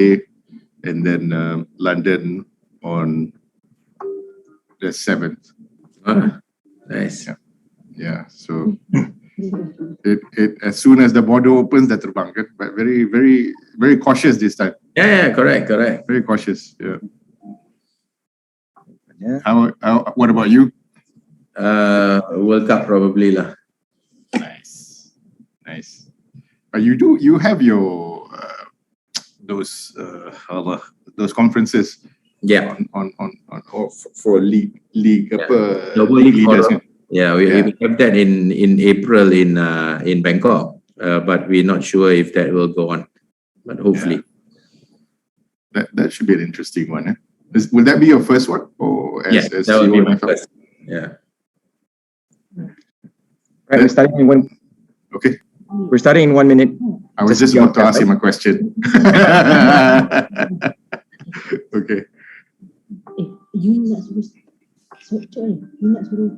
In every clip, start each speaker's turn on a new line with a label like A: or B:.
A: and then London on the 7th.
B: Nice.
A: Yeah. So it as soon as the border opens, dah terbang kan? But very cautious this time.
B: Yeah, correct.
A: Very cautious. Yeah. How what about you?
B: World Cup probably lah.
A: Nice. You have your those conferences.
B: Yeah.
A: On for league
B: global league leaders. Yeah, we have that in April in Bangkok, but we're not sure if that will go on. But hopefully,
A: that should be an interesting one. Will that be your first one, or
B: that will be my first. Yeah.
C: Right, we're starting in one.
A: Okay.
C: We're starting in 1 minute.
A: I was just about to ask him a question. Okay.
D: You nak suruh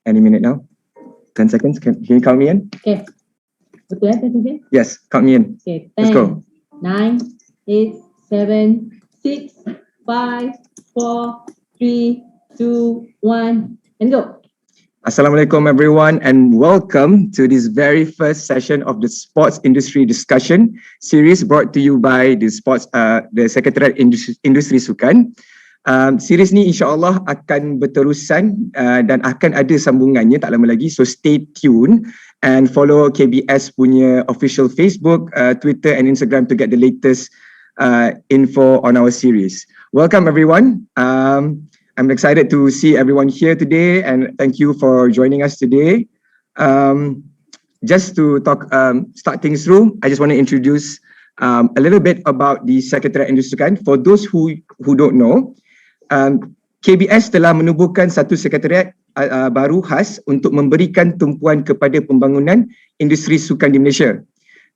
C: Any minute now. 10 seconds. Can you count me in?
D: Okay. Betul 10 seconds?
C: Yes, count me in.
D: Okay. 10,
C: let's go.
D: 9, 8, 7, 6, 5, 4, 3, 2, 1, and go.
C: Assalamualaikum everyone, and welcome to this very first session of the Sports Industry Discussion series brought to you by the Secretariat Industri Sukan. Series ni insyaAllah akan berterusan dan akan ada sambungannya tak lama lagi, so stay tuned and follow KBS punya official Facebook, Twitter and Instagram to get the latest info on our series. Welcome everyone. I'm excited to see everyone here today, and thank you for joining us today. Just to start things through, I just want to introduce a little bit about the Secretariat Industri Sukan. For those who don't know, KBS telah menubuhkan satu sekretariat baru khas untuk memberikan tumpuan kepada pembangunan industri sukan di Malaysia.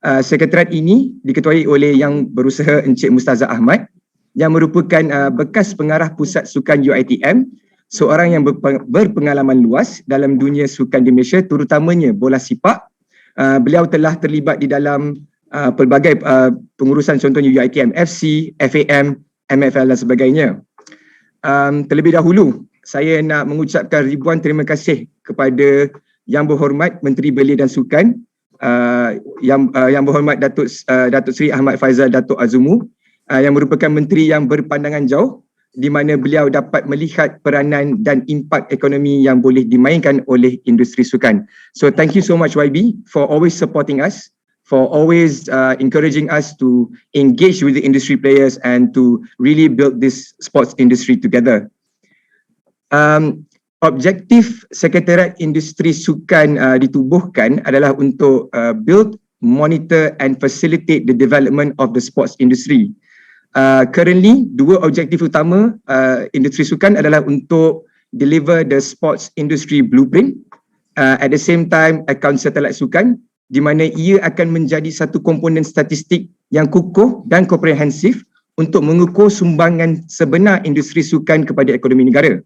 C: Sekretariat ini diketuai oleh Yang Berusaha Encik Mustazah Ahmad yang merupakan bekas pengarah pusat sukan UiTM, seorang yang berpengalaman luas dalam dunia sukan di Malaysia, terutamanya bola sepak. Beliau telah terlibat di dalam pelbagai pengurusan, contohnya UiTM FC, FAM, MFL dan sebagainya. Terlebih dahulu, saya nak mengucapkan ribuan terima kasih kepada Yang Berhormat Menteri Belia dan Sukan, Yang Berhormat Datuk Seri Ahmad Faizal Datuk Azumu, yang merupakan menteri yang berpandangan jauh, di mana beliau dapat melihat peranan dan impak ekonomi yang boleh dimainkan oleh industri sukan. So thank you so much YB for always supporting us, for always encouraging us to engage with the industry players and to really build this sports industry together. Objektif Sekretariat Industri Sukan ditubuhkan adalah untuk build, monitor and facilitate the development of the sports industry. Currently, dua objektif utama industri sukan adalah untuk deliver the sports industry blueprint, at the same time account satellite sukan, di mana ia akan menjadi satu komponen statistik yang kukuh dan komprehensif untuk mengukur sumbangan sebenar industri sukan kepada ekonomi negara.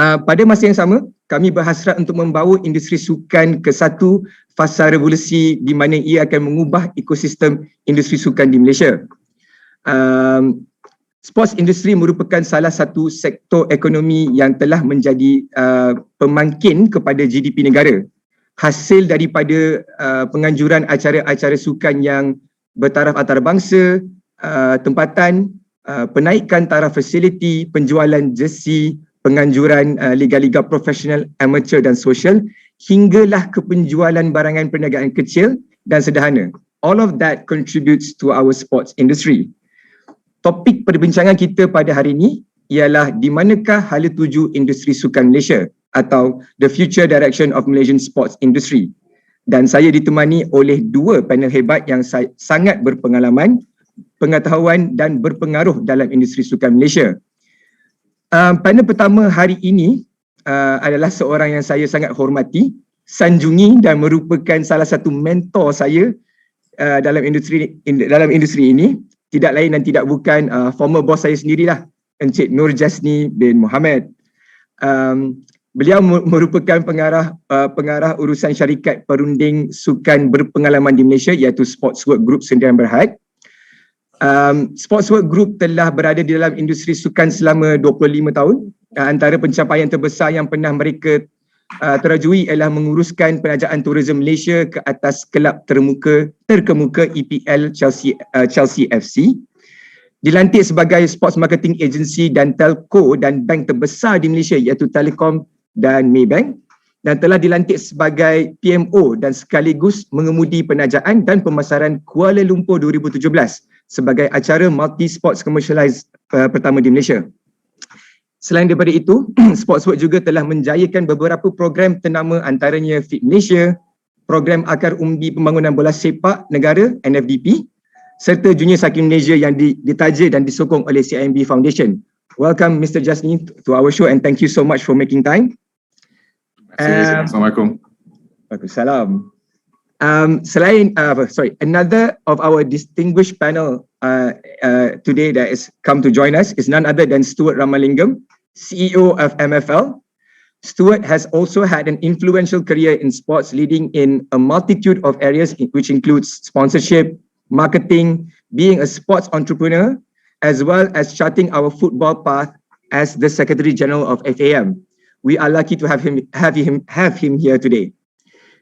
C: Pada masa yang sama, kami berhasrat untuk membawa industri sukan ke satu fasa revolusi di mana ia akan mengubah ekosistem industri sukan di Malaysia. Sports industry merupakan salah satu sektor ekonomi yang telah menjadi pemangkin kepada GDP negara. Hasil daripada penganjuran acara-acara sukan yang bertaraf antarabangsa, tempatan, penaikan taraf fasiliti, penjualan jersey, penganjuran liga-liga profesional, amatur dan sosial, hinggalah ke penjualan barangan perniagaan kecil dan sederhana. All of that contributes to our sports industry. Topik perbincangan kita pada hari ini ialah di manakah hala tuju industri sukan Malaysia atau the future direction of Malaysian sports industry. dan saya ditemani oleh dua panel hebat yang sangat berpengalaman, pengetahuan dan berpengaruh dalam industri sukan Malaysia. Panel pertama hari ini adalah seorang yang saya sangat hormati, sanjungi dan merupakan salah satu mentor saya dalam industri ini. Tidak lain dan tidak bukan former bos saya sendirilah, Encik Nur Jasni bin Muhammad. Beliau merupakan pengarah urusan syarikat perunding sukan berpengalaman di Malaysia iaitu Sportswork Group Sdn Bhd. Sportswork Group telah berada di dalam industri sukan selama 25 tahun. Antara pencapaian terbesar yang pernah mereka terajui ialah menguruskan penajaan tourism Malaysia ke atas kelab terkemuka EPL Chelsea FC. Dilantik sebagai sports marketing agency dan telco dan bank terbesar di Malaysia iaitu Telekom dan Maybank, dan telah dilantik sebagai PMO dan sekaligus mengemudi penajaan dan pemasaran Kuala Lumpur 2017 sebagai acara multi-sports commercialized pertama di Malaysia. Selain daripada itu, Sportswork juga telah menjayakan beberapa program ternama antaranya Fit Malaysia, program Akar Umbi Pembangunan Bola Sepak Negara NFDP, serta Junior Cycling Malaysia yang ditaja dan disokong oleh CIMB Foundation. Welcome Mr. Jasni to our show and thank you so much for making time.
A: Assalamualaikum.
C: Waalaikumsalam. Another of our distinguished panel today that is come to join us is none other than Stuart Ramalingam, CEO of MFL. Stuart has also had an influential career in sports, leading in a multitude of areas which includes sponsorship, marketing, being a sports entrepreneur, as well as charting our football path as the Secretary General of FAM. We are lucky to have him here today.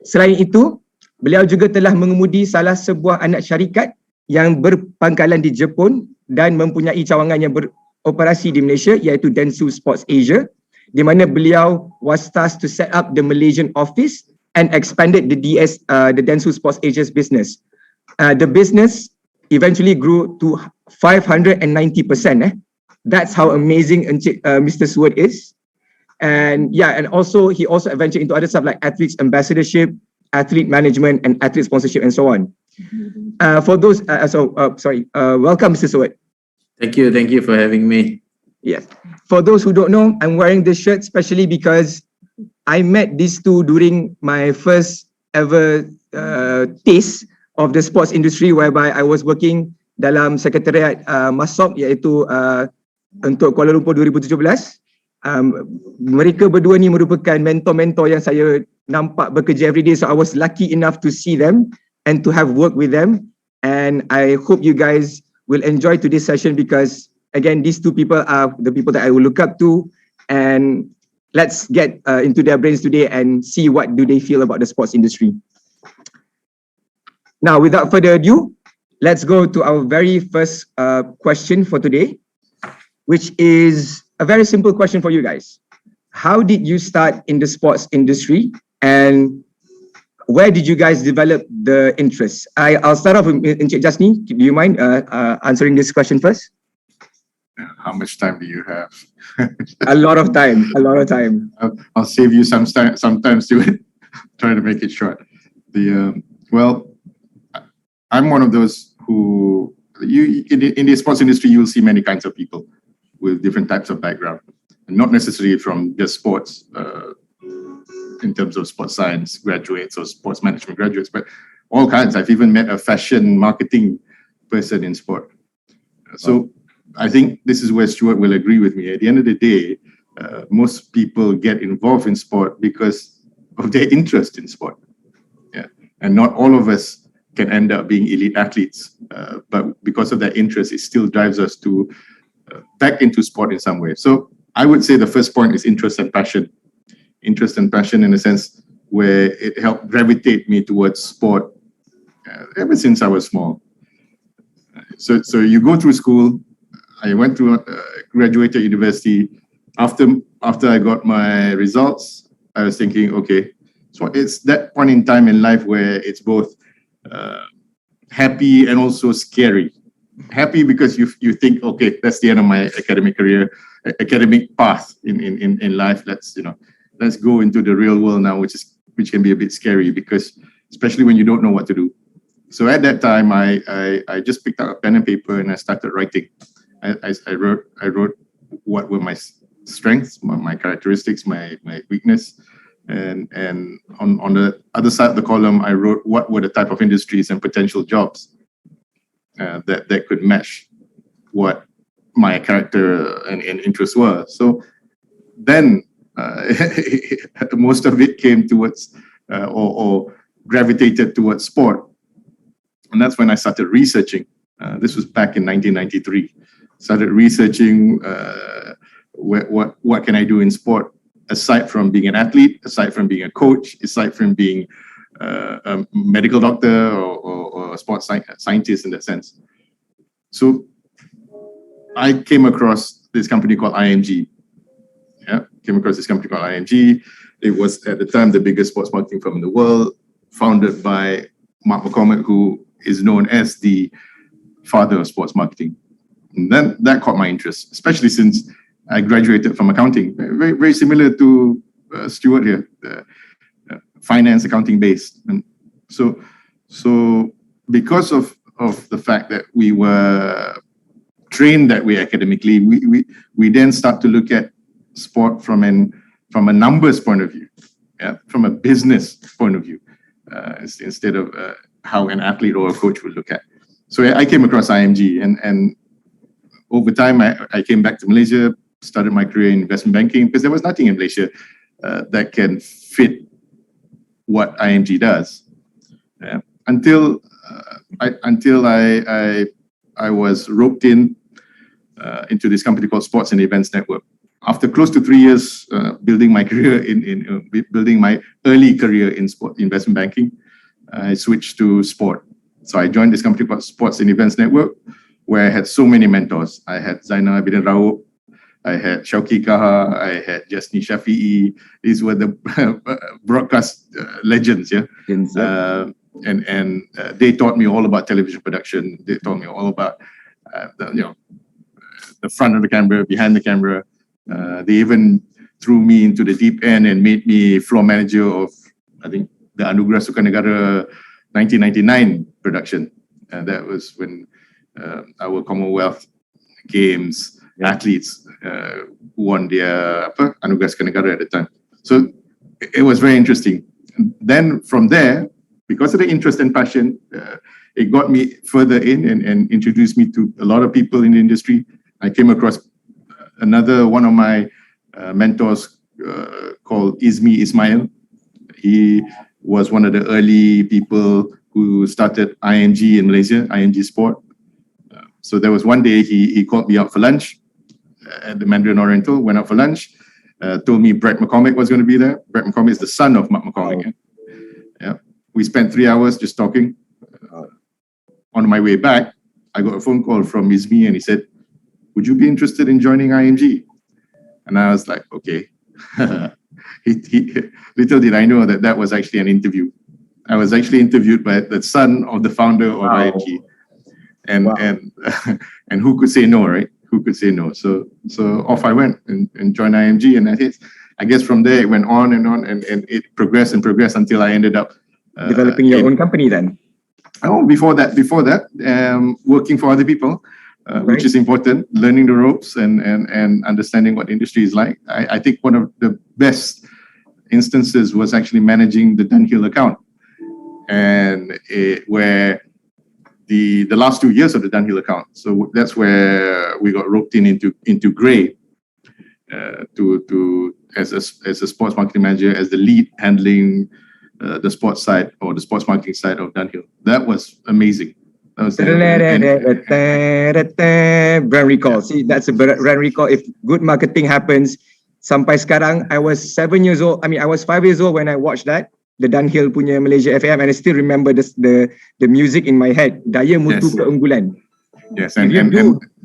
C: Selain itu, beliau juga telah mengemudi salah sebuah anak syarikat yang berpangkalan di Jepun dan mempunyai cawangan yang beroperasi di Malaysia iaitu Dentsu Sports Asia, di mana beliau was tasked to set up the Malaysian office and expanded the Dentsu Sports Asia's business. The business eventually grew to 590%. That's how amazing Mr. Stuart is. And he also ventured into other stuff like athletes ambassadorship, athlete management, and athlete sponsorship, and so on. Welcome, Mr. Stuart.
B: Thank you for having me.
C: Yes. For those who don't know, I'm wearing this shirt especially because I met these two during my first ever taste of the sports industry, whereby I was working dalam sekretariat MASOC iaitu untuk Kuala Lumpur 2017. Mereka berdua ni merupakan mentor-mentor yang saya nampak bekerja every day, so I was lucky enough to see them and to have worked with them, and I hope you guys will enjoy today's session because again these two people are the people that I will look up to, and let's get into their brains today and see what do they feel about the sports industry. Now, without further ado, let's go to our very first question for today, which is a very simple question for you guys. How did you start in the sports industry and where did you guys develop the interest? I'll start off with Encik Jasni. Do you mind answering this question first?
A: How much time do you have?
C: A lot of time.
A: I'll save you some time to try to make it short. I'm one of those who in the sports industry you'll see many kinds of people with different types of background, and not necessarily from just sports, in terms of sports science graduates or sports management graduates, but all kinds. I've even met a fashion marketing person in sport. So I think this is where Stuart will agree with me. At the end of the day, most people get involved in sport because of their interest in sport. Yeah, and not all of us can end up being elite athletes, but because of that interest, it still drives us to back into sport in some way. So I would say the first point is interest and passion. Interest and passion in a sense where it helped gravitate me towards sport ever since I was small. So you go through school. I went to graduated university. After I got my results, I was thinking, okay, so it's that point in time in life where it's both happy and also scary. Happy because you think, okay, that's the end of my academic career, academic path in life. Let's go into the real world now, which can be a bit scary because especially when you don't know what to do. So at that time, I just picked up a pen and paper and I started writing. I wrote what were my strengths, my characteristics, my weakness, and on the other side of the column, I wrote what were the type of industries and potential jobs that could match what my character and interests were. So then most of it came towards or gravitated towards sport. And that's when I started researching. This was back in 1993. Started researching what can I do in sport, aside from being an athlete, aside from being a coach, aside from being a medical doctor or a sports scientist in that sense. So I came across this company called IMG. It was at the time the biggest sports marketing firm in the world, founded by Mark McCormack, who is known as the father of sports marketing. And then that caught my interest, especially since I graduated from accounting, very, very similar to Stuart here, finance, accounting based. And so because of the fact that we were trained that way academically, we then start to look at sport from a numbers point of view, from a business point of view, instead of how an athlete or a coach would look at. So I came across IMG, and over time I came back to Malaysia, started my career in investment banking, because there was nothing in Malaysia that can fit what IMG does. Until I was roped into this company called Sports and Events Network. After close to 3 years building my career building my early career in investment banking, I switched to sport. So I joined this company called Sports and Events Network, where I had so many mentors. I had Zainal Abidin Raup, I had Shauki Kaha, I had Jasni Shafi'i. These were the broadcast legends, and they taught me all about television production. They taught me all about the front of the camera, behind the camera. They even threw me into the deep end and made me floor manager of, I think, the Anugerah Sukan Negara 1999 production. And that was when our Commonwealth Games athletes won their Anugerah Sukan Negara at the time. So it was very interesting. And then from there, because of the interest and passion, it got me further in and introduced me to a lot of people in the industry. I came across another one of my mentors called Izmi Ismail. He was one of the early people who started IMG in Malaysia, IMG Sport. So there was one day he called me out for lunch at the Mandarin Oriental, went out for lunch, told me Brett McCormack was going to be there. Brett McCormack is the son of Mark McCormack. We spent 3 hours just talking. On my way back, I got a phone call from Izmi and he said, "Would you be interested in joining IMG?" And I was like, okay. Little did I know that was actually an interview. I was actually interviewed by the son of the founder of IMG. And who could say no, right? Who could say no? So off I went and joined IMG. And I guess from there it went on and it progressed until I ended up
C: developing your own company then.
A: Oh, before that, working for other people. Which is important, learning the ropes and understanding what the industry is like. I think one of the best instances was actually managing the Dunhill account, and where the last 2 years of the Dunhill account. So that's where we got roped into Grey to as a sports marketing manager, as the lead handling the sports side or the sports marketing side of Dunhill. That was amazing.
C: Brand recall. See, that's a brand recall. If good marketing happens, sampai sekarang, I was 7 years old. I was 5 years old when I watched that, the Dunhill punya Malaysia FM, and I still remember the music in my head. Daya Mutu Keunggulan.
A: Yes,
C: and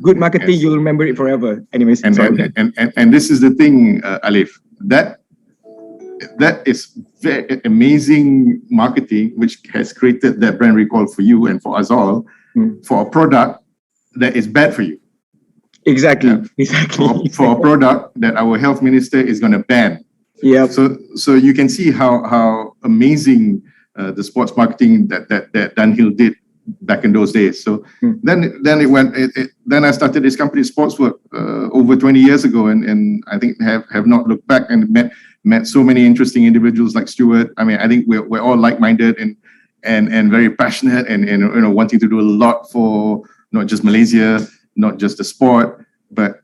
C: good marketing, you'll remember it forever. Anyways,
A: and this is the thing, Alif, that is very amazing marketing, which has created that brand recall for you and for us all, for a product that is bad for you.
C: Exactly.
A: For a product that our health minister is going to ban.
C: Yeah.
A: So you can see how amazing the sports marketing that Dunhill did back in those days. So then I started this company, Sportswork, over 20 years ago, and I think have not looked back, and met so many interesting individuals like Stuart. I mean, I think we're all like-minded and very passionate, and wanting to do a lot for not just Malaysia, not just the sport, but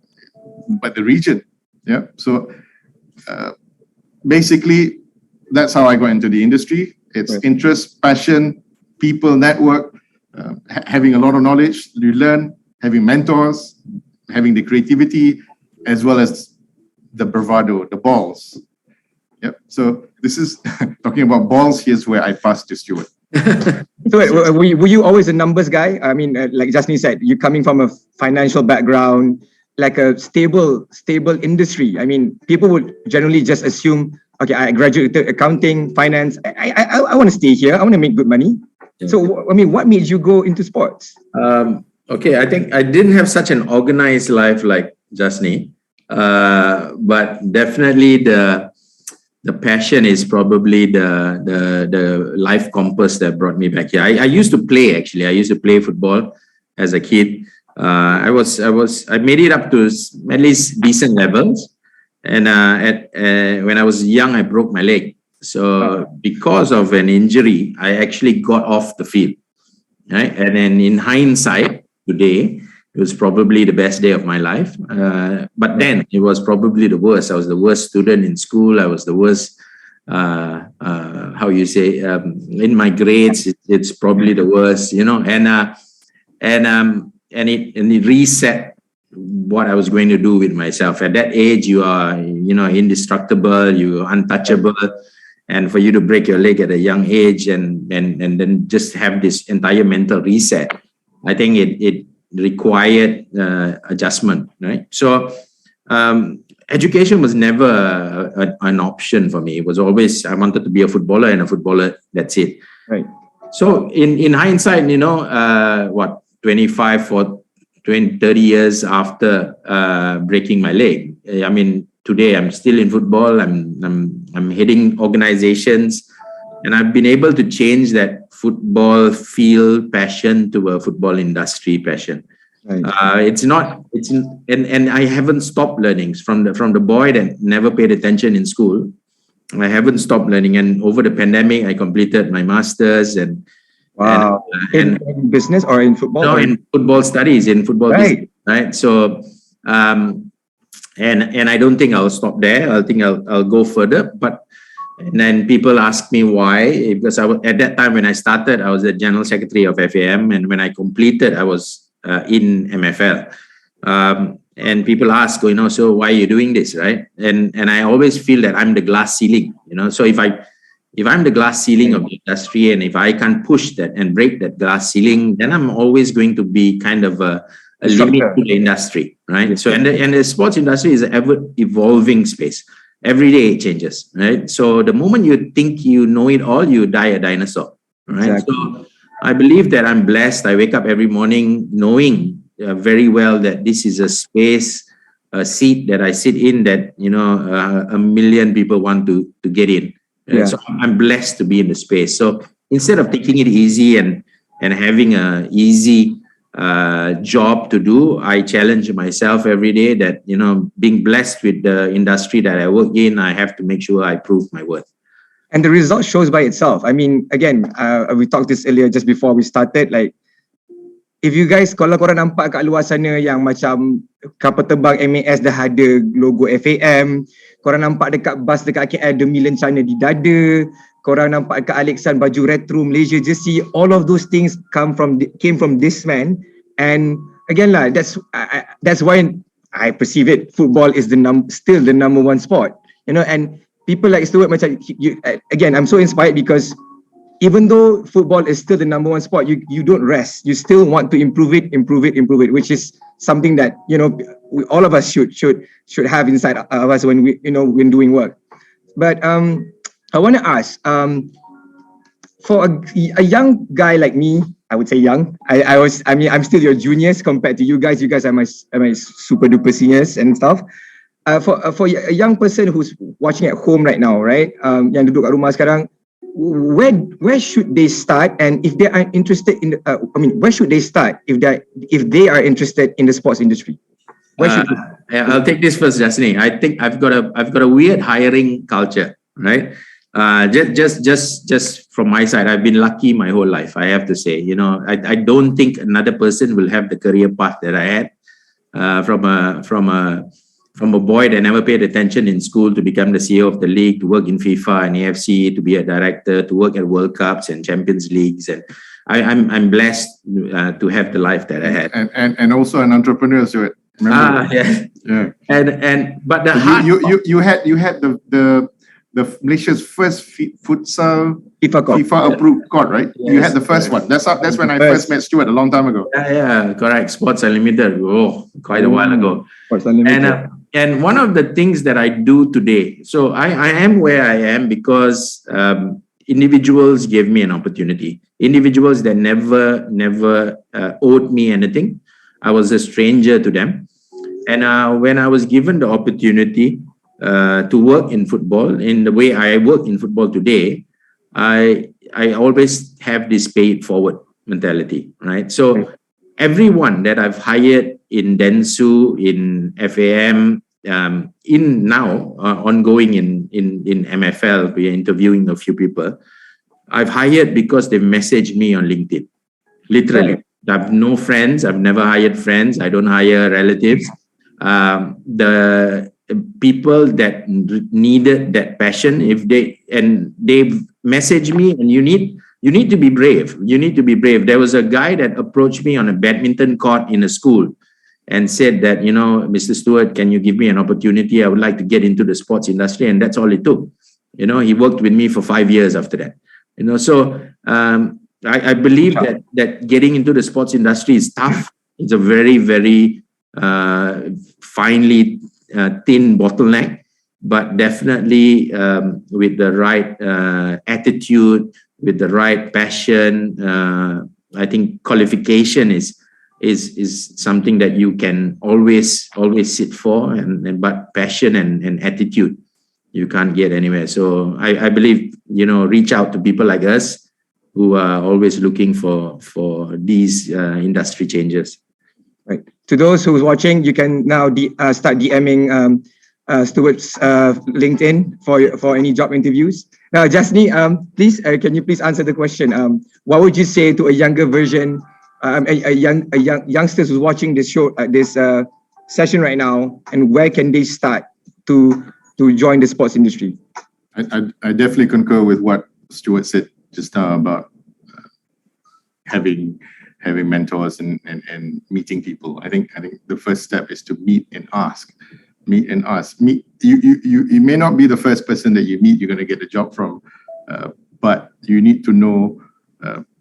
A: the region. Yeah. So basically, that's how I got into the industry. It's interest, passion, people, network, having a lot of knowledge you learn, having mentors, having the creativity, as well as the bravado, the balls. Yep. So this is talking about balls. Here's where I pass to Stuart.
C: So were you always a numbers guy? I mean, like Jasni said, you coming from a financial background, like a stable industry. I mean, people would generally just assume, okay, I graduated accounting, finance. I want to stay here. I want to make good money. So, I mean, what made you go into sports?
B: Okay, I think I didn't have such an organized life like Jasni, but definitely the passion is probably the life compass that brought me back here. I used to play, actually. I used to play football as a kid. I made it up to at least decent levels, and when I was young, I broke my leg. So because of an injury, I actually got off the field, right? And then in hindsight, today, it was probably the best day of my life. But then it was probably the worst. I was the worst student in school. I was the worst, in my grades, it's probably the worst, and it reset what I was going to do with myself. At that age, you are, indestructible, you're untouchable. And for you to break your leg at a young age and then just have this entire mental reset, I think it required adjustment, right? So education was never an option for me. It was always, I wanted to be a footballer, and a footballer, that's it.
C: Right.
B: So in hindsight, 25 or 20, 30 years after breaking my leg, I mean, today I'm still in football. I'm heading organizations, and I've been able to change that football feel passion to a football industry passion. Right. And I haven't stopped learning from the boy that never paid attention in school. I haven't stopped learning, and over the pandemic, I completed my master's and
C: in business or in football?
B: No, in football studies, in football business, right? So, and I don't think I'll stop there. I think I'll go further. And then people ask me why, because at that time when I started, I was the general secretary of FAM, and when I completed, I was in MFL. And people ask, so why are you doing this, right? And I always feel that I'm the glass ceiling, So if I'm the glass ceiling of the industry, and if I can't push that and break that glass ceiling, then I'm always going to be kind of a limit to the industry, right? So and the sports industry is an ever evolving space. Every day it changes, right? So the moment you think you know it all, you die a dinosaur, right? Exactly. So I believe that I'm blessed. I wake up every morning knowing very well that this is a space, a seat that I sit in that, a million people want to get in. Yeah. So I'm blessed to be in the space. So instead of taking it easy and having a easy job to do, I challenge myself every day that, being blessed with the industry that I work in, I have to make sure I prove my worth.
C: And the result shows by itself. I mean, again, we talked this earlier just before we started, like, if you guys, kalau korang nampak kat luar sana yang macam kapal terbang MAS dah ada logo FAM, korang nampak dekat bus dekat KL demi lencana di dada, korang nampak dekat Alexan baju retro Malaysia jersey, all of those things came from this man. And again lah, that's why I perceive it. Football is still the number one sport, and people like Stuart, again, I'm so inspired because even though football is still the number one sport, you don't rest. You still want to improve it, which is something that, all of us should have inside of us when when doing work. But I want to ask, for a young guy like me, I would say young. I'm still your juniors compared to you guys. You guys are my super duper seniors and stuff. For a young person who's watching at home right now, right? Yang duduk kat rumah sekarang, where should they start, and if they are interested in where should they start if they are interested in the sports industry? Where should
B: I'll take this first, Jasni. I think I've got a weird hiring culture, right? Just from my side, I've been lucky my whole life, I have to say. You know, I don't think another person will have the career path that I had, from a boy that never paid attention in school to become the CEO of the league, to work in FIFA and AFC, to be a director, to work at World Cups and Champions Leagues. And I'm blessed to have the life that I had.
A: And also an entrepreneur, Stuart. Remember?
B: Yeah. But the
A: you had the Malaysia's first futsal FIFA approved court, right?
B: Yes,
A: you had the first one. That's when I first met Stuart a long time ago.
B: Yeah, correct. Sports Unlimited. Oh, quite a while ago.
C: Sports Unlimited.
B: And one of the things that I do today, so I am where I am because individuals gave me an opportunity. Individuals that never owed me anything. I was a stranger to them. And when I was given the opportunity to work in football, in the way I work in football today, I always have this pay it forward mentality, right? So everyone that I've hired in Densu, in FAM, in now ongoing in MFL, we are interviewing a few people. I've hired because they messaged me on LinkedIn. Literally, I have no friends. I've never hired friends. I don't hire relatives. The people that needed that passion, they've messaged me, and you need to be brave. You need to be brave. There was a guy that approached me on a badminton court in a school and said that, Mr. Stuart, can you give me an opportunity? I would like to get into the sports industry. And that's all it took. He worked with me for 5 years after that. So I believe that getting into the sports industry is tough. It's a very, very finely thin bottleneck, but definitely with the right attitude, with the right passion, I think qualification is something that you can always sit for, but passion and attitude you can't get anywhere. So I believe reach out to people like us who are always looking for these industry changes.
C: Right. To those who's watching, you can now start DMing Stuart's LinkedIn for any job interviews. Now, Jasni, please, can you please answer the question? What would you say to a younger version, youngsters who's watching this show, this session right now, and where can they start to join the sports industry?
A: I definitely concur with what Stuart said just now about having mentors and meeting people. I think the first step is to meet and ask. You may not be the first person that you meet you're going to get a job from, but you need to know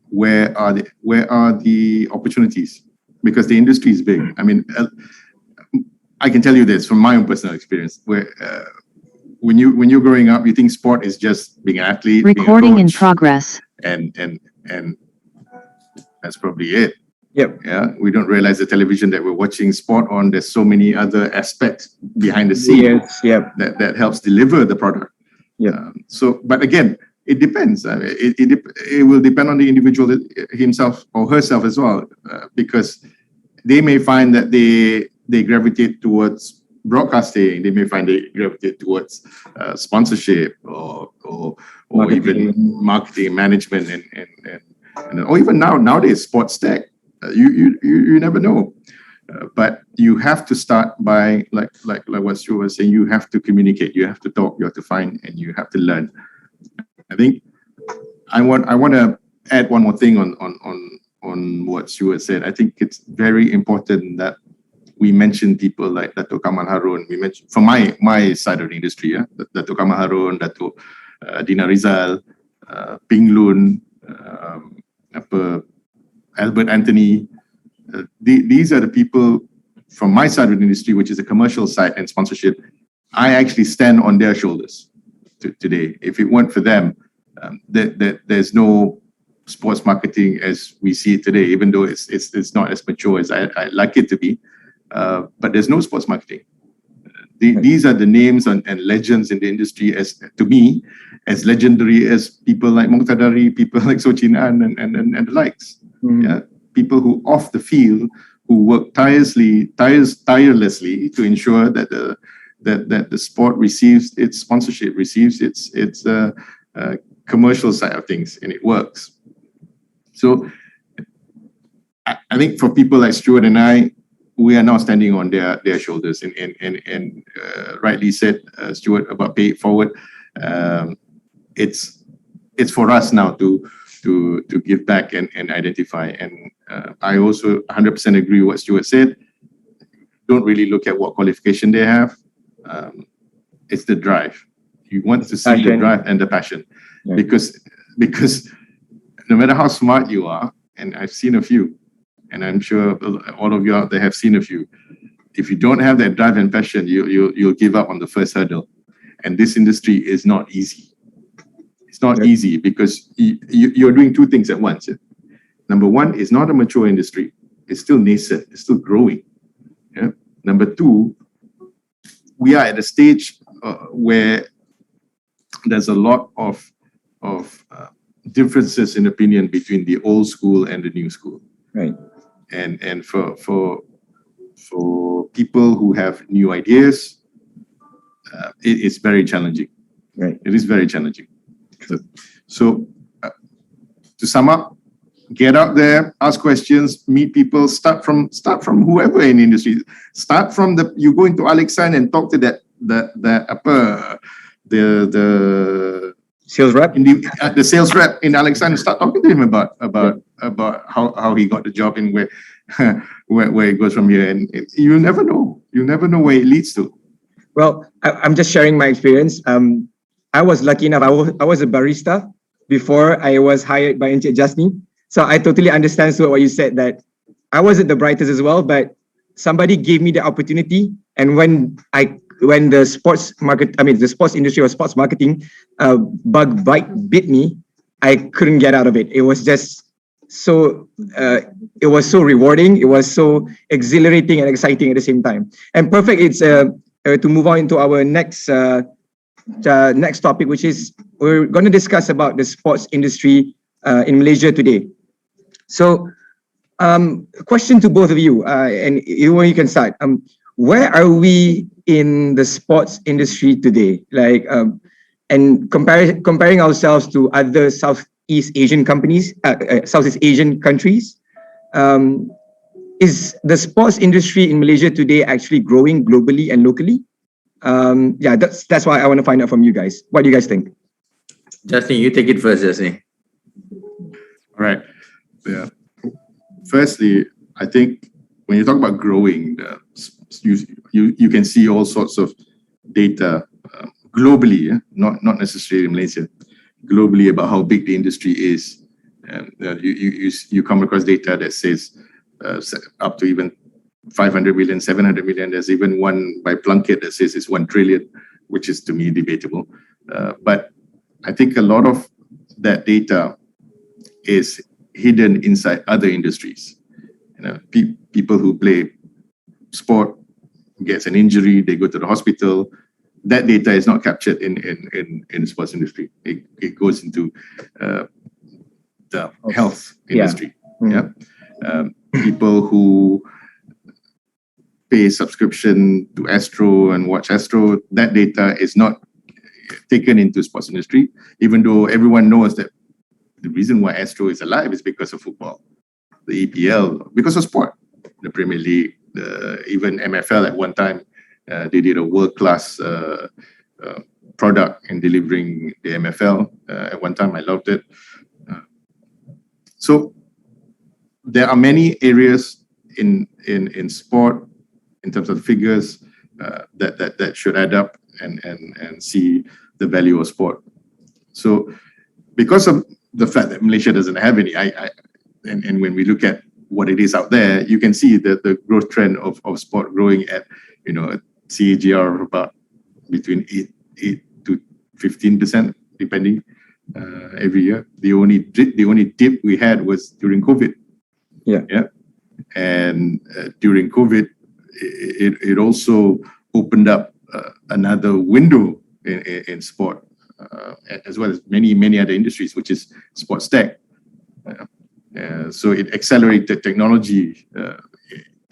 A: where are the opportunities, because the industry is big. I mean, I can tell you this from my own personal experience, where when you're growing up, you think sport is just being an athlete,
E: Recording
A: being a
E: in
A: coach,
E: progress.
A: and that's probably it.
C: Yep.
A: Yeah, we don't realize the television that we're watching sport on. There's so many other aspects behind the scenes that helps deliver the product.
C: Yeah.
A: But again, it depends. I mean, it will depend on the individual himself or herself as well, because they may find that they gravitate towards broadcasting. They may find they gravitate towards sponsorship or even marketing, management, and or even nowadays sports tech. You never know, but you have to start by like what Stuart was saying. You have to communicate. You have to talk. You have to find, and you have to learn. I think I want to add one more thing on what Stuart said. I think it's very important that we mention people like Dato' Kamal Harun. We mentioned from my side of the industry, Dato' Kamal Harun, Dato' Dina Rizal, Ping Lun, Albert Anthony. These are the people from my side of the industry, which is the commercial side and sponsorship. I actually stand on their shoulders today. If it weren't for them, there's no sports marketing as we see it today, even though it's not as mature as I like it to be. But there's no sports marketing. These are the names and legends in the industry, as to me, as legendary as people like Muqtadari, people like Sochin An and the likes. Yeah, people who off the field, who work tirelessly to ensure that the sport receives its sponsorship, receives its commercial side of things, and it works. So I think for people like Stuart and I, we are now standing on their shoulders, and rightly said, Stuart, about pay it forward. It's for us now to give back and identify. And I also 100% agree with what Stuart said. Don't really look at what qualification they have. It's the drive. You want to see the drive and the passion, because no matter how smart you are, and I've seen a few, and I'm sure all of you out there have seen a few, if you don't have that drive and passion, you'll give up on the first hurdle. And this industry is not easy. It's not easy because you're doing two things at once. Number one, it's not a mature industry. It's still nascent. It's still growing. Yeah. Number two, we are at a stage where there's a lot of differences in opinion between the old school and the new school.
C: Right.
A: And for people who have new ideas, it is very challenging.
C: Right.
A: It is very challenging. So to sum up, get out there, ask questions, meet people, start from whoever in the industry. Start from you go into Alexan and talk to the
C: sales rep,
A: the sales rep in Alexan. Start talking to him about how he got the job and where it goes from here. And you never know. You never know where it leads to.
C: Well, I'm just sharing my experience. I was lucky enough. I was a barista before I was hired by Encik Jasni. So I totally understand what you said, that I wasn't the brightest as well, but somebody gave me the opportunity. And when the sports industry or sports marketing bug bit me, I couldn't get out of it. It was just so it was so rewarding. It was so exhilarating and exciting at the same time. And perfect. It's to move on into our next topic, which is we're going to discuss about the sports industry in Malaysia today. So, question to both of you, and you can start. Where are we in the sports industry today? Like, and comparing ourselves to other Southeast Asian countries, is the sports industry in Malaysia today actually growing globally and locally? That's why I want to find out from you guys. What do you guys think?
B: Jasni, you take it first, Jasni.
A: All right. Yeah. Firstly, I think when you talk about growing, you can see all sorts of data globally, not necessarily in Malaysia, globally about how big the industry is. And you come across data that says up to even 500 million, 700 million. There's even one by Plunkett that says it's 1 trillion, which is to me debatable. But I think a lot of that data is hidden inside other industries. People who play sport gets an injury, they go to the hospital. That data is not captured in the sports industry. It goes into the health industry. Yeah. People who pay subscription to Astro and watch Astro, that data is not taken into sports industry, even though everyone knows that the reason why Astro is alive is because of football, the EPL, because of sport, the Premier League, even MFL at one time, they did a world-class product in delivering the MFL. At one time, I loved it. So there are many areas in sport, in terms of figures, that should add up and see the value of sport. So because of the fact that Malaysia doesn't have any, and when we look at what it is out there, you can see that the growth trend of sport growing at a CAGR of about between 8 to 15%, depending every year. The only dip we had was during COVID. Yeah. And during COVID, it also opened up another window in sport, as well as many other industries, which is sports tech. So it accelerated technology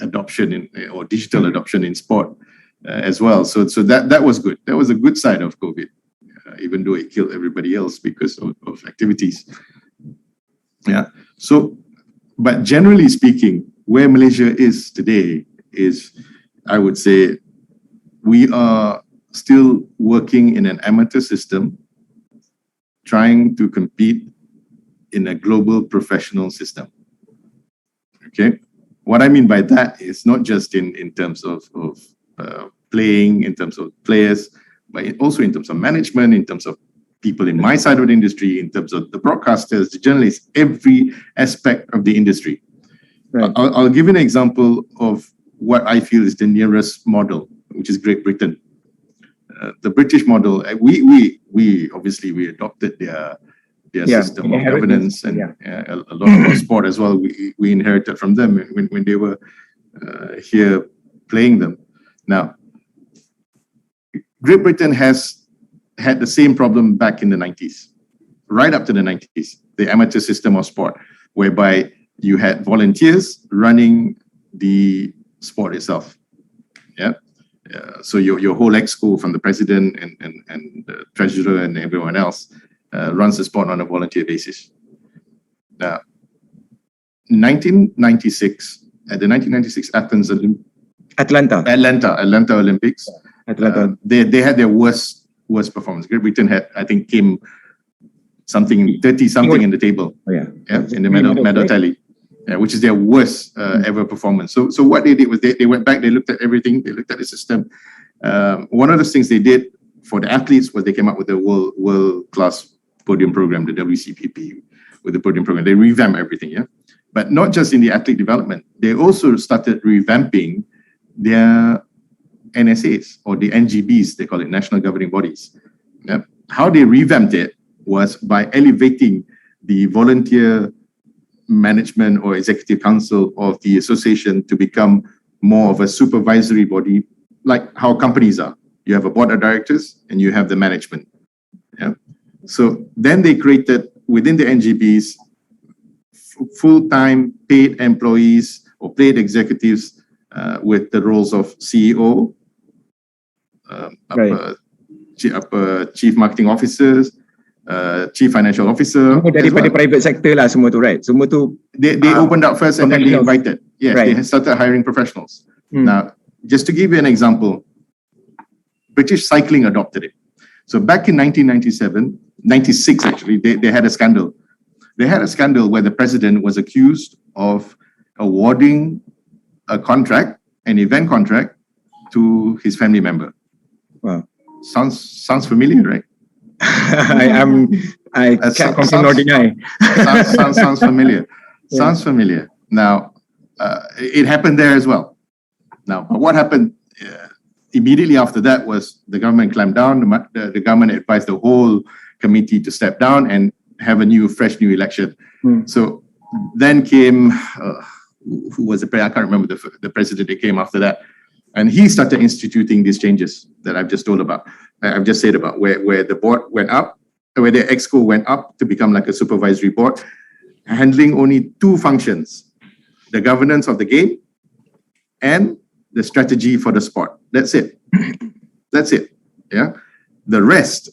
A: adoption or digital adoption in sport as well. So that was good. That was a good side of COVID, even though it killed everybody else because of activities. Yeah. So, but generally speaking, where Malaysia is today is, I would say, we are still working in an amateur system, trying to compete in a global professional system. Okay, what I mean by that is not just in terms of playing, in terms of players, but also in terms of management, in terms of people in my side of the industry, in terms of the broadcasters, the journalists, every aspect of the industry. Right. I'll give you an example of what I feel is the nearest model, which is Great Britain. The British model, we obviously we adopted their system of governance, and a lot of our sport as well. We inherited from them when they were here playing them. Now, Great Britain has had the same problem back in the 90s, right up to the 90s, the amateur system of sport, whereby you had volunteers running the sport itself. Yeah. So your whole exco, from the president and the treasurer and everyone else, runs the sport on a volunteer basis. Now, 1996, at the 1996 Atlanta Olympics, they had their worst performance. Great Britain had, I think, came 30-something in the table. In the medal tally. Which is their worst ever performance. So what they did was they went back, they looked at everything, they looked at the system. One of the things they did for the athletes was they came up with the world-class podium program, the WCPP, with the podium program. They revamped everything, But not just in the athlete development, they also started revamping their NSAs, or the NGBs, they call it, National Governing Bodies. How they revamped it was by elevating the volunteer management or executive council of the association to become more of a supervisory body, like how companies are. You have a board of directors and you have the management. So then they created within the NGBs full-time paid employees or paid executives with the roles of CEO, chief marketing officers, chief financial officer.
C: Daripada private sector lah semua tu, right? Semua tu
A: they opened up first and then they invited. Yes, right. They started hiring professionals. Now, just to give you an example, British Cycling adopted it. So back in 96 actually, they had a scandal. They had a scandal where the president was accused of awarding a contract, an event contract, to his family member. Wow. Sounds familiar, right?
C: I can't confirm nor deny.
A: Sounds familiar. Sounds familiar. Now, it happened there as well. Now, but what happened immediately after that was the government clamped down. The government advised the whole committee to step down and have a fresh new election. So then came, who was the president? I can't remember the president that came after that. And he started instituting these changes that I've just told about. I've just said about where the board went up, where the exco went up to become like a supervisory board, handling only two functions: the governance of the game and the strategy for the sport. That's it. That's it. Yeah. The rest,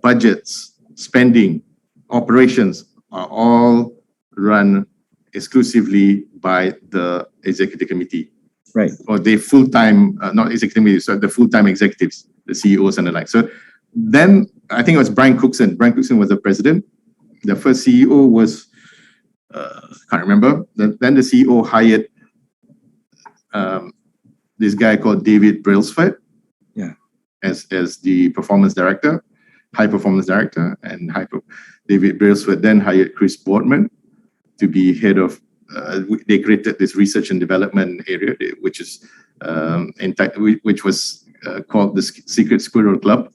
A: budgets, spending, operations, are all run exclusively by the executive committee. Right. Or the full-time, not executive committee, so the full-time executives, the CEOs and the like. So then I think it was Brian Cookson. Brian Cookson was the president. The first CEO was, can't remember. Then the CEO hired this guy called David Brailsford as the performance director, high performance director. And David Brailsford then hired Chris Boardman to be head of, they created this research and development area, which is which was called the Secret Squirrel Club.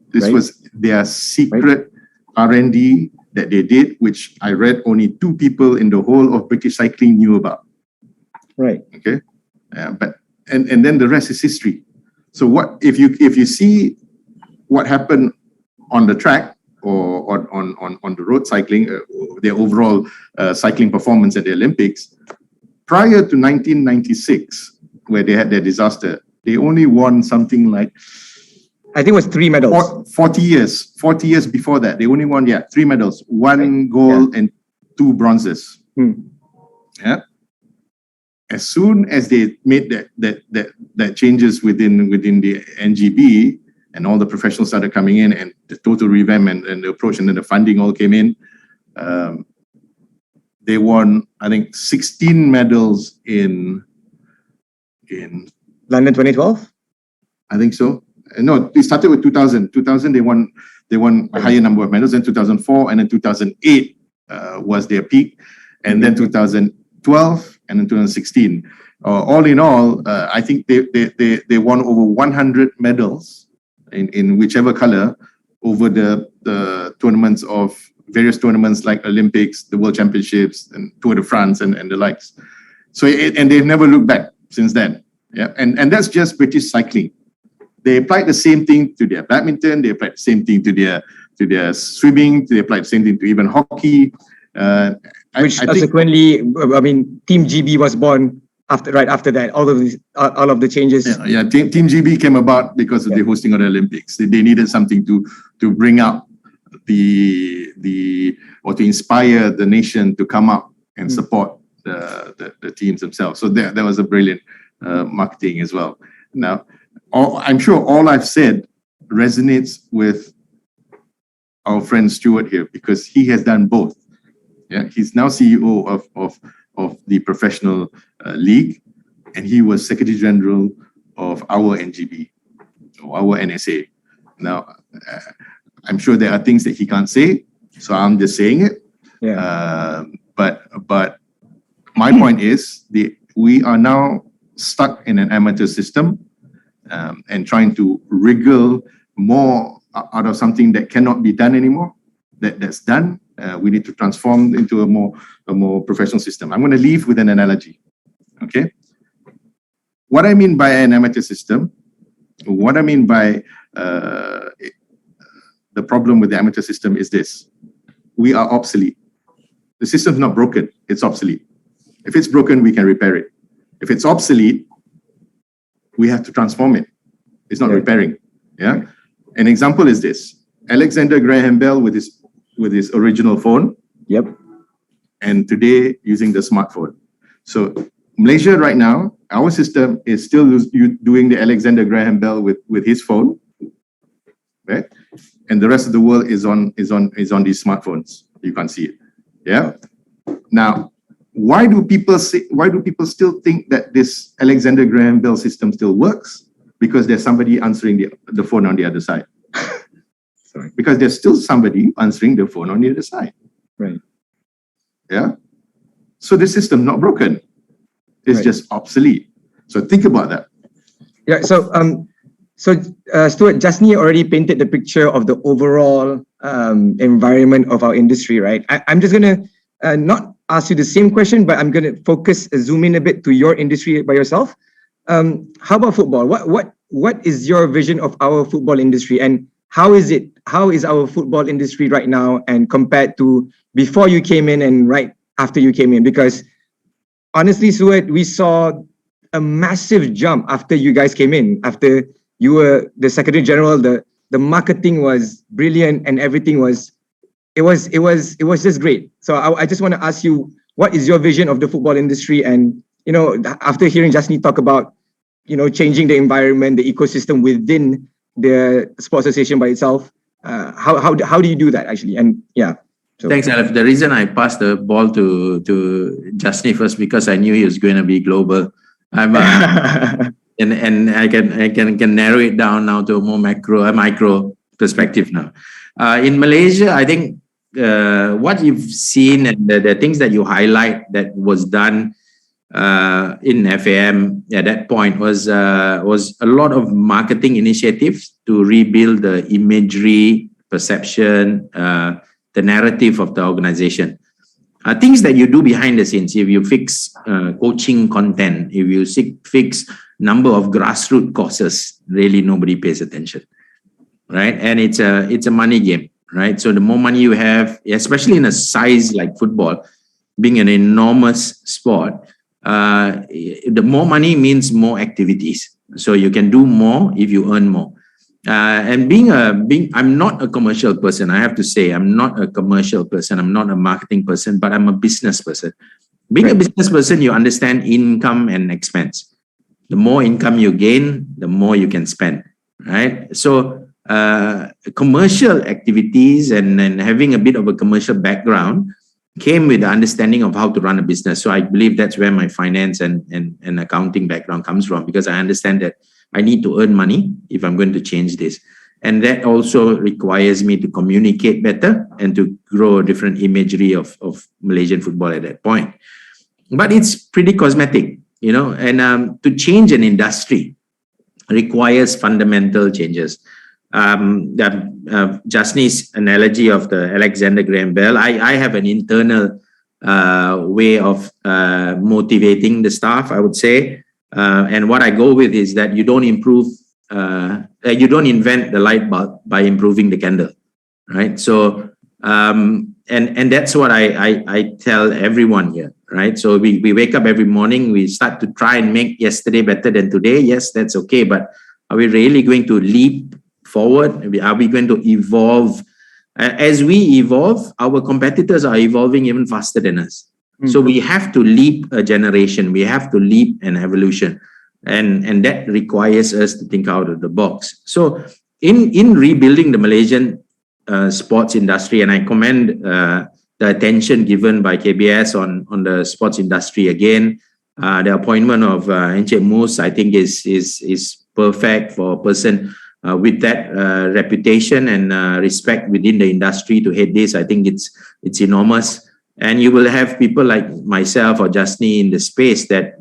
A: This was their secret R&D that they did, which I read only 2 people in the whole of British cycling knew about. Right. Okay. But then the rest is history. So what if you see what happened on the track or on the road cycling, their overall cycling performance at the Olympics, prior to 1996, where they had their disaster, they only won something like,
C: I think it was 3 medals.
A: 40 years before that, they only won 3 medals, 1 gold and 2 bronzes. Yeah. As soon as they made that changes within the NGB, and all the professionals started coming in, and the total revamp and the approach, and then the funding all came in, they won, I think, 16 medals in
C: London 2012?
A: I think so. No, it started with 2000. 2000 they won a higher number of medals. Then 2004, and then 2008 was their peak, and then 2012, and then 2016. All in all, I think they won over 100 medals in whichever color over the tournaments of various tournaments like Olympics, the World Championships, and Tour de France, and the likes. So and they've never looked back since then. Yeah, and that's just British cycling. They applied the same thing to their badminton. They applied the same thing to their swimming. They applied the same thing to even hockey.
C: Which subsequently, I mean, Team GB was born right after that. All of the changes.
A: Yeah. Team GB came about because of the hosting of the Olympics. They needed something to bring up or to inspire the nation to come up and support the teams themselves. So that was a brilliant marketing as well. Now, I'm sure all I've said resonates with our friend Stuart here, because he has done both. Yeah, he's now CEO of the professional league, and he was Secretary General of our NGB, or our NSA. Now, I'm sure there are things that he can't say, so I'm just saying it.
C: Yeah.
A: But my point is, we are now stuck in an amateur system, and trying to wriggle more out of something that cannot be done anymore. That's done. We need to transform into a more professional system. I'm going to leave with an analogy. Okay. What I mean by an amateur system, what I mean by the problem with the amateur system is this: we are obsolete. The system's not broken; it's obsolete. If it's broken, we can repair it. If it's obsolete, we have to transform it. It's not repairing. Yeah. An example is this: Alexander Graham Bell with his original phone.
C: Yep.
A: And today using the smartphone. So Malaysia right now, our system is still doing the Alexander Graham Bell with his phone, right? And the rest of the world is on these smartphones. You can't see it. Yeah. Now, why do people still think that this Alexander Graham Bell system still works? Because there's somebody answering the phone on the other side. Sorry. Because there's still somebody answering the phone on the other side.
C: Right.
A: Yeah. So the system not broken. It's just obsolete. So think about that.
C: Yeah. So Stuart, Jasni already painted the picture of the overall environment of our industry, right? I'm just gonna not ask you the same question, but I'm gonna zoom in a bit to your industry by yourself. How about football? What is your vision of our football industry, and how is our football industry right now, and compared to before you came in and right after you came in? Because honestly, Stuart, we saw a massive jump after you guys came in. After you were the Secretary General, the marketing was brilliant, and everything was just great. So I just want to ask you, what is your vision of the football industry? And after hearing Jasni talk about changing the environment, the ecosystem within the sports association by itself, how do you do that actually? And yeah. So.
B: Thanks, Alef. The reason I passed the ball to Jasni first, because I knew he was going to be global. I'm and I can narrow it down now to a more micro perspective now. In Malaysia, I think what you've seen and the things that you highlight that was done in FAM at that point was a lot of marketing initiatives to rebuild the imagery, perception, the narrative of the organization. Things that you do behind the scenes. If you fix coaching content, if you fix number of grassroots causes, really nobody pays attention, right? And it's a money game, right? So the more money you have, especially in a size like football, being an enormous sport, the more money means more activities. So you can do more if you earn more. And I'm not a commercial person. I have to say, I'm not a commercial person. I'm not a marketing person, but I'm a business person. Being a business person, you understand income and expense. The more income you gain, the more you can spend, right? So commercial activities and having a bit of a commercial background came with the understanding of how to run a business. So I believe that's where my finance and accounting background comes from, because I understand that I need to earn money if I'm going to change this. And that also requires me to communicate better and to grow a different imagery of Malaysian football at that point. But it's pretty cosmetic, and to change an industry requires fundamental changes. Jasni's analogy of the Alexander Graham Bell, I have an internal way of motivating the staff, I would say. And what I go with is that you don't invent the light bulb by improving the candle, right? So, and that's what I tell everyone here, right? So we wake up every morning, we start to try and make yesterday better than today. Yes, that's okay. But are we really going to leap forward? Are we going to evolve? As we evolve, our competitors are evolving even faster than us. Mm-hmm. So we have to leap a generation. We have to leap an evolution. And that requires us to think out of the box. So in rebuilding the Malaysian sports industry, and I commend the attention given by KBS on the sports industry again, the appointment of Encik Mus, I think is perfect for a person with that reputation and respect within the industry to head this. I think it's enormous. And you will have people like myself or Jasni in the space that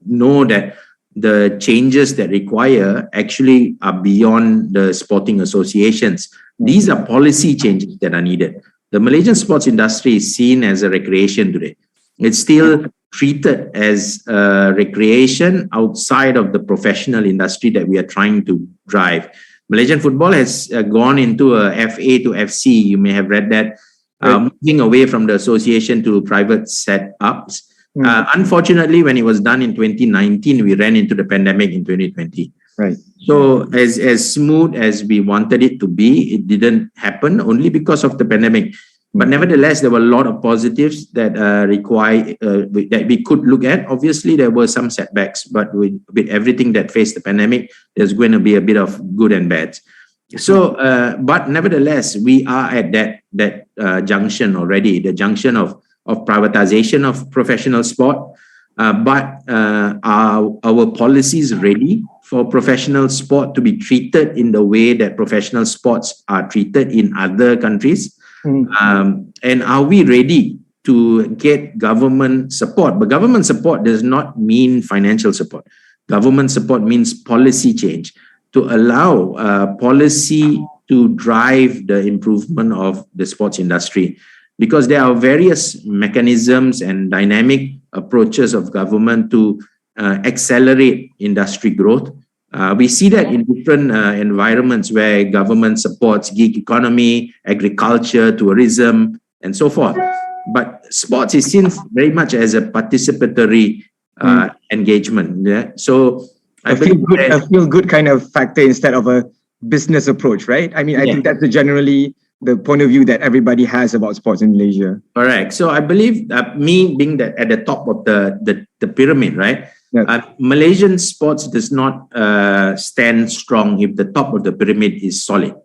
B: know that the changes that require actually are beyond the sporting associations. These are policy changes that are needed. The Malaysian sports industry is seen as a recreation today. It's still treated as a recreation outside of the professional industry that we are trying to drive. Malaysian football has gone into a FA to FC. You may have read that. Moving away from the association to private setups. Unfortunately, when it was done in 2019, we ran into the pandemic in 2020.
C: Right.
B: So as smooth as we wanted it to be, it didn't happen only because of the pandemic. But nevertheless, there were a lot of positives that that we could look at. Obviously, there were some setbacks, but with everything that faced the pandemic, there's going to be a bit of good and bad. So, but nevertheless, we are at that junction already, the junction of privatization of professional sport. But are our policies ready for professional sport to be treated in the way that professional sports are treated in other countries? And are we ready to get government support? But government support does not mean financial support. Government support means policy change, to allow policy to drive the improvement of the sports industry. Because there are various mechanisms and dynamic approaches of government to accelerate industry growth. We see that in different environments where government supports gig economy, agriculture, tourism, and so forth. But sports is seen very much as a participatory engagement. Yeah? So
C: a feel good kind of factor instead of a business approach, right? I mean, I think that's generally the point of view that everybody has about sports in Malaysia.
B: Correct. So I believe me being at the top of the pyramid, right? Yeah. Malaysian sports does not stand strong if the top of the pyramid is solid.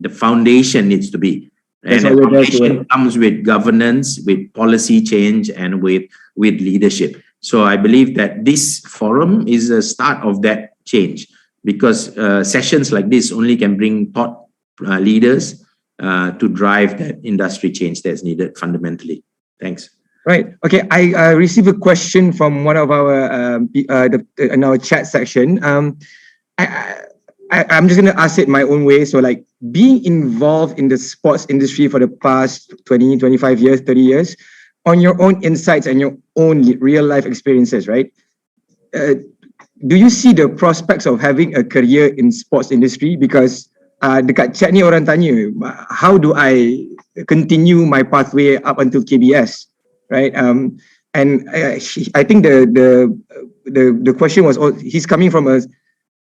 B: The foundation needs to be. And the foundation comes with governance, with policy change, and with leadership. So I believe that this forum is a start of that change, because sessions like this only can bring thought leaders to drive that industry change that's needed fundamentally. Thanks.
C: Right. Okay. I received a question from one of our in our chat section. I'm just going to ask it my own way. So, like, being involved in the sports industry for the past 20, 25 years, 30 years, on your own insights and your own real life experiences, right? do you see the prospects of having a career in sports industry? Because dekat chat ni orang tanya, how do I continue my pathway up until KBS, right? And I think the question was, he's coming from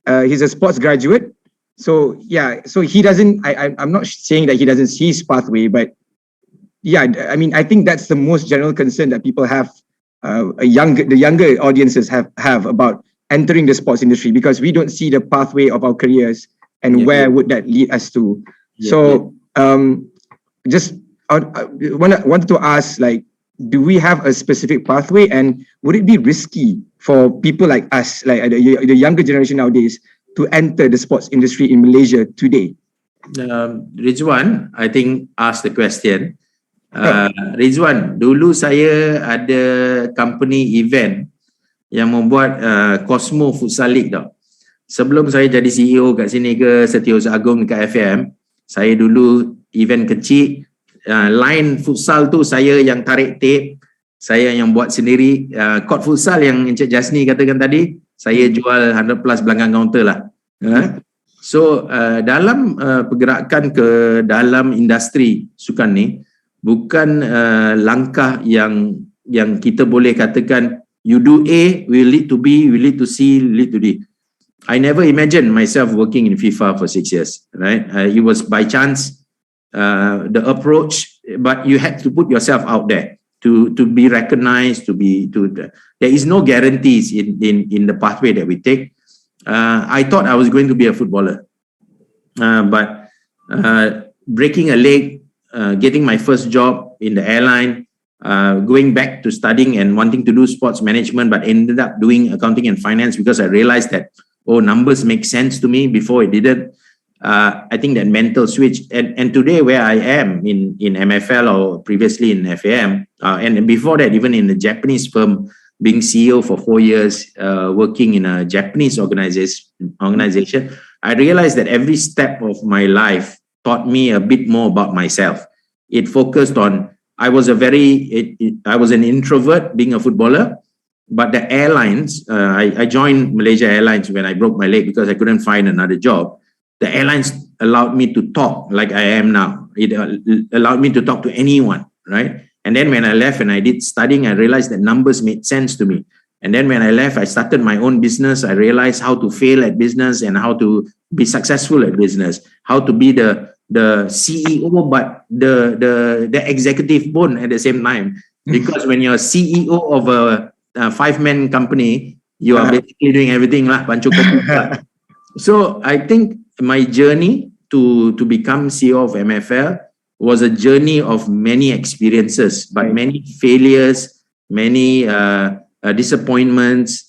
C: he's a sports graduate, so yeah, so he doesn't. I'm not saying that he doesn't see his pathway, but yeah, I mean, I think that's the most general concern that people have. The younger audiences have about entering the sports industry, because we don't see the pathway of our careers and where would that lead us to. So just wanted to ask, like, do we have a specific pathway, and would it be risky for people like us, like the younger generation nowadays, to enter the sports industry in Malaysia today?
B: Rizwan, I think, asked the question. Rizwan, dulu saya ada company event yang membuat Cosmo Futsal League tau. Sebelum saya jadi CEO kat sini ke Setiausaha Agung dekat FM, saya dulu event kecil, line futsal tu saya yang tarik tape, saya yang buat sendiri. Court futsal yang Encik Jasni katakan tadi, saya jual 100 plus belakang kaunter lah. So dalam pergerakan ke dalam industri sukan ni, bukan langkah yang kita boleh katakan you do A will lead to B, will lead to C, lead to D. I never imagined myself working in FIFA for 6 years, right? It was by chance, the approach, but you had to put yourself out there to be recognized, there is no guarantees in the pathway that we take. I thought I was going to be a footballer, but breaking a leg, getting my first job in the airline, going back to studying and wanting to do sports management, but ended up doing accounting and finance because I realized that, numbers make sense to me before it didn't. I think that mental switch, and today where I am in MFL or previously in FAM, and before that even in a Japanese firm, being CEO for 4 years, working in a Japanese organization, I realized that every step of my life taught me a bit more about myself. It focused on, I was an introvert being a footballer, but the airlines, I joined Malaysia Airlines when I broke my leg because I couldn't find another job. The airlines allowed me to talk like I am now. It allowed me to talk to anyone, right? And then when I left and I did studying, I realized that numbers made sense to me. And then when I left, I started my own business. I realized how to fail at business and how to be successful at business, how to be the CEO, but the executive bone at the same time. Because when you're CEO of a 5-man company, you are basically doing everything lah. So I think my journey to become CEO of MFL was a journey of many experiences, but many failures, many disappointments.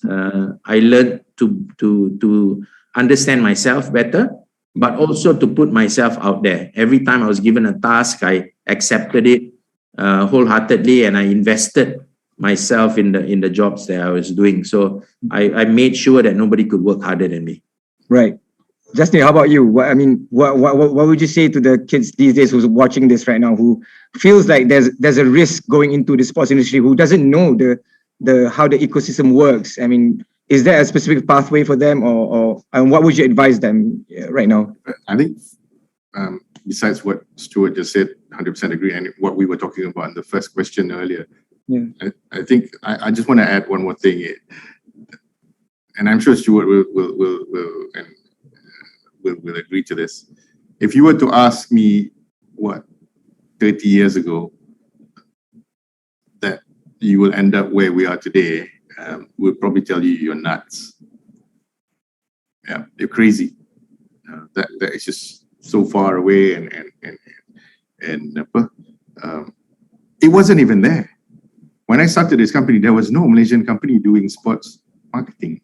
B: I learned to understand myself better, but also to put myself out there. Every time I was given a task, I accepted it wholeheartedly, and I invested myself in the jobs that I was doing. So I made sure that nobody could work harder than me.
C: Right. Jasni, how about you? What would you say to the kids these days who's watching this right now, who feels like there's a risk going into the sports industry, who doesn't know how the ecosystem works? I mean, is there a specific pathway for them, and what would you advise them right now?
A: I think besides what Stuart just said, 100% agree, and what we were talking about in the first question earlier.
C: Yeah.
A: I think I just want to add one more thing, and I'm sure Stuart will agree to this. If you were to ask me 30 years ago that you will end up where we are today, we'll probably tell you you're nuts. Yeah, you're crazy. That is just so far away, and it wasn't even there. When I started this company, there was no Malaysian company doing sports marketing.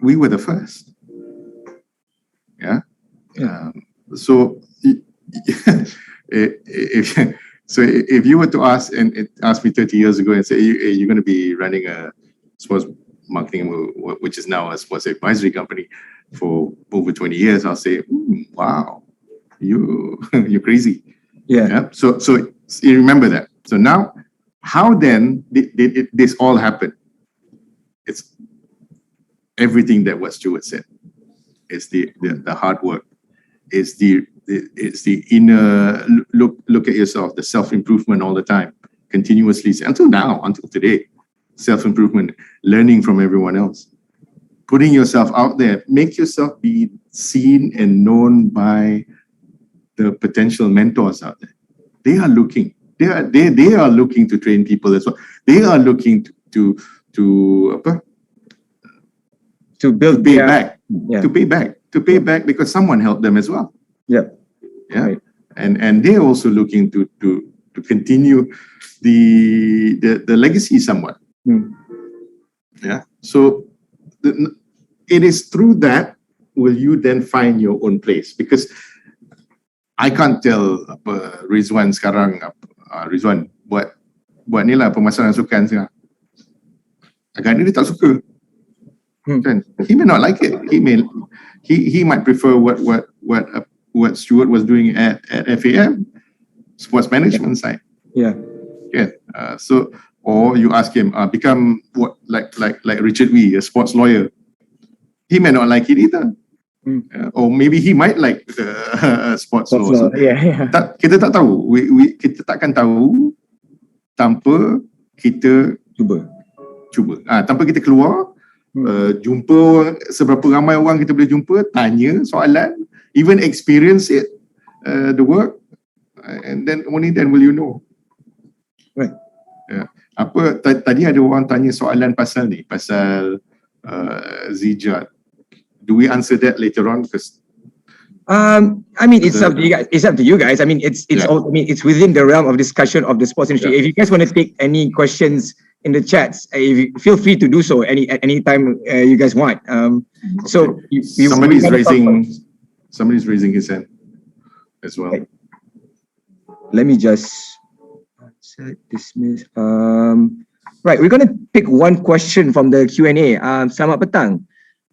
A: We were the first. Yeah. So if you were to ask me 30 years ago and say, hey, you're going to be running a sports marketing, which is now a sports advisory company, for over 20 years, I'll say, wow, you're crazy. Yeah. So you remember that. So now, how then did this all happen? It's everything that what Stuart said. It's the hard work. It's the inner look at yourself, the self-improvement all the time, continuously, until now, until today. Self-improvement, learning from everyone else, putting yourself out there, make yourself be seen and known by the potential mentors out there. They are looking. They are looking to train people as well. They are looking to
C: build
A: pay back.
C: Yeah.
A: To pay back because someone helped them as well.
C: Yeah.
A: Right. And they're also looking to continue the legacy somewhat. Yeah. So it is through that will you then find your own place, because I can't tell Rizwan sekarang Rizwan buat ni lah pemasaran sukan sekarang. Agaknya dia tak suka. Kan? He may not like it. He might prefer what Stuart was doing at FAM, sports management side.
C: Yeah.
A: Yeah. So or you ask him become what like Richard Wee, a sports lawyer. He may not like it either. Or maybe he might like sports law. So, kita tak tahu. Kita takkan tahu tanpa kita cuba. Tanpa kita keluar, jumpa seberapa ramai orang kita boleh jumpa, tanya soalan, even experience it, the work, and then only then will you know.
C: Right.
A: Tadi ada orang tanya soalan pasal Zijat. Do we answer that later on? Because
C: I mean, it's up to you guys. It's up to you guys. I mean, it's it's within the realm of discussion of the sports industry. If you guys want to take any questions in the chats, feel free to do so at any time you guys want. So
A: somebody's raising his hand as well.
C: Okay. Let me just dismiss. Right, we're gonna pick one question from the Q&A. Selamat petang.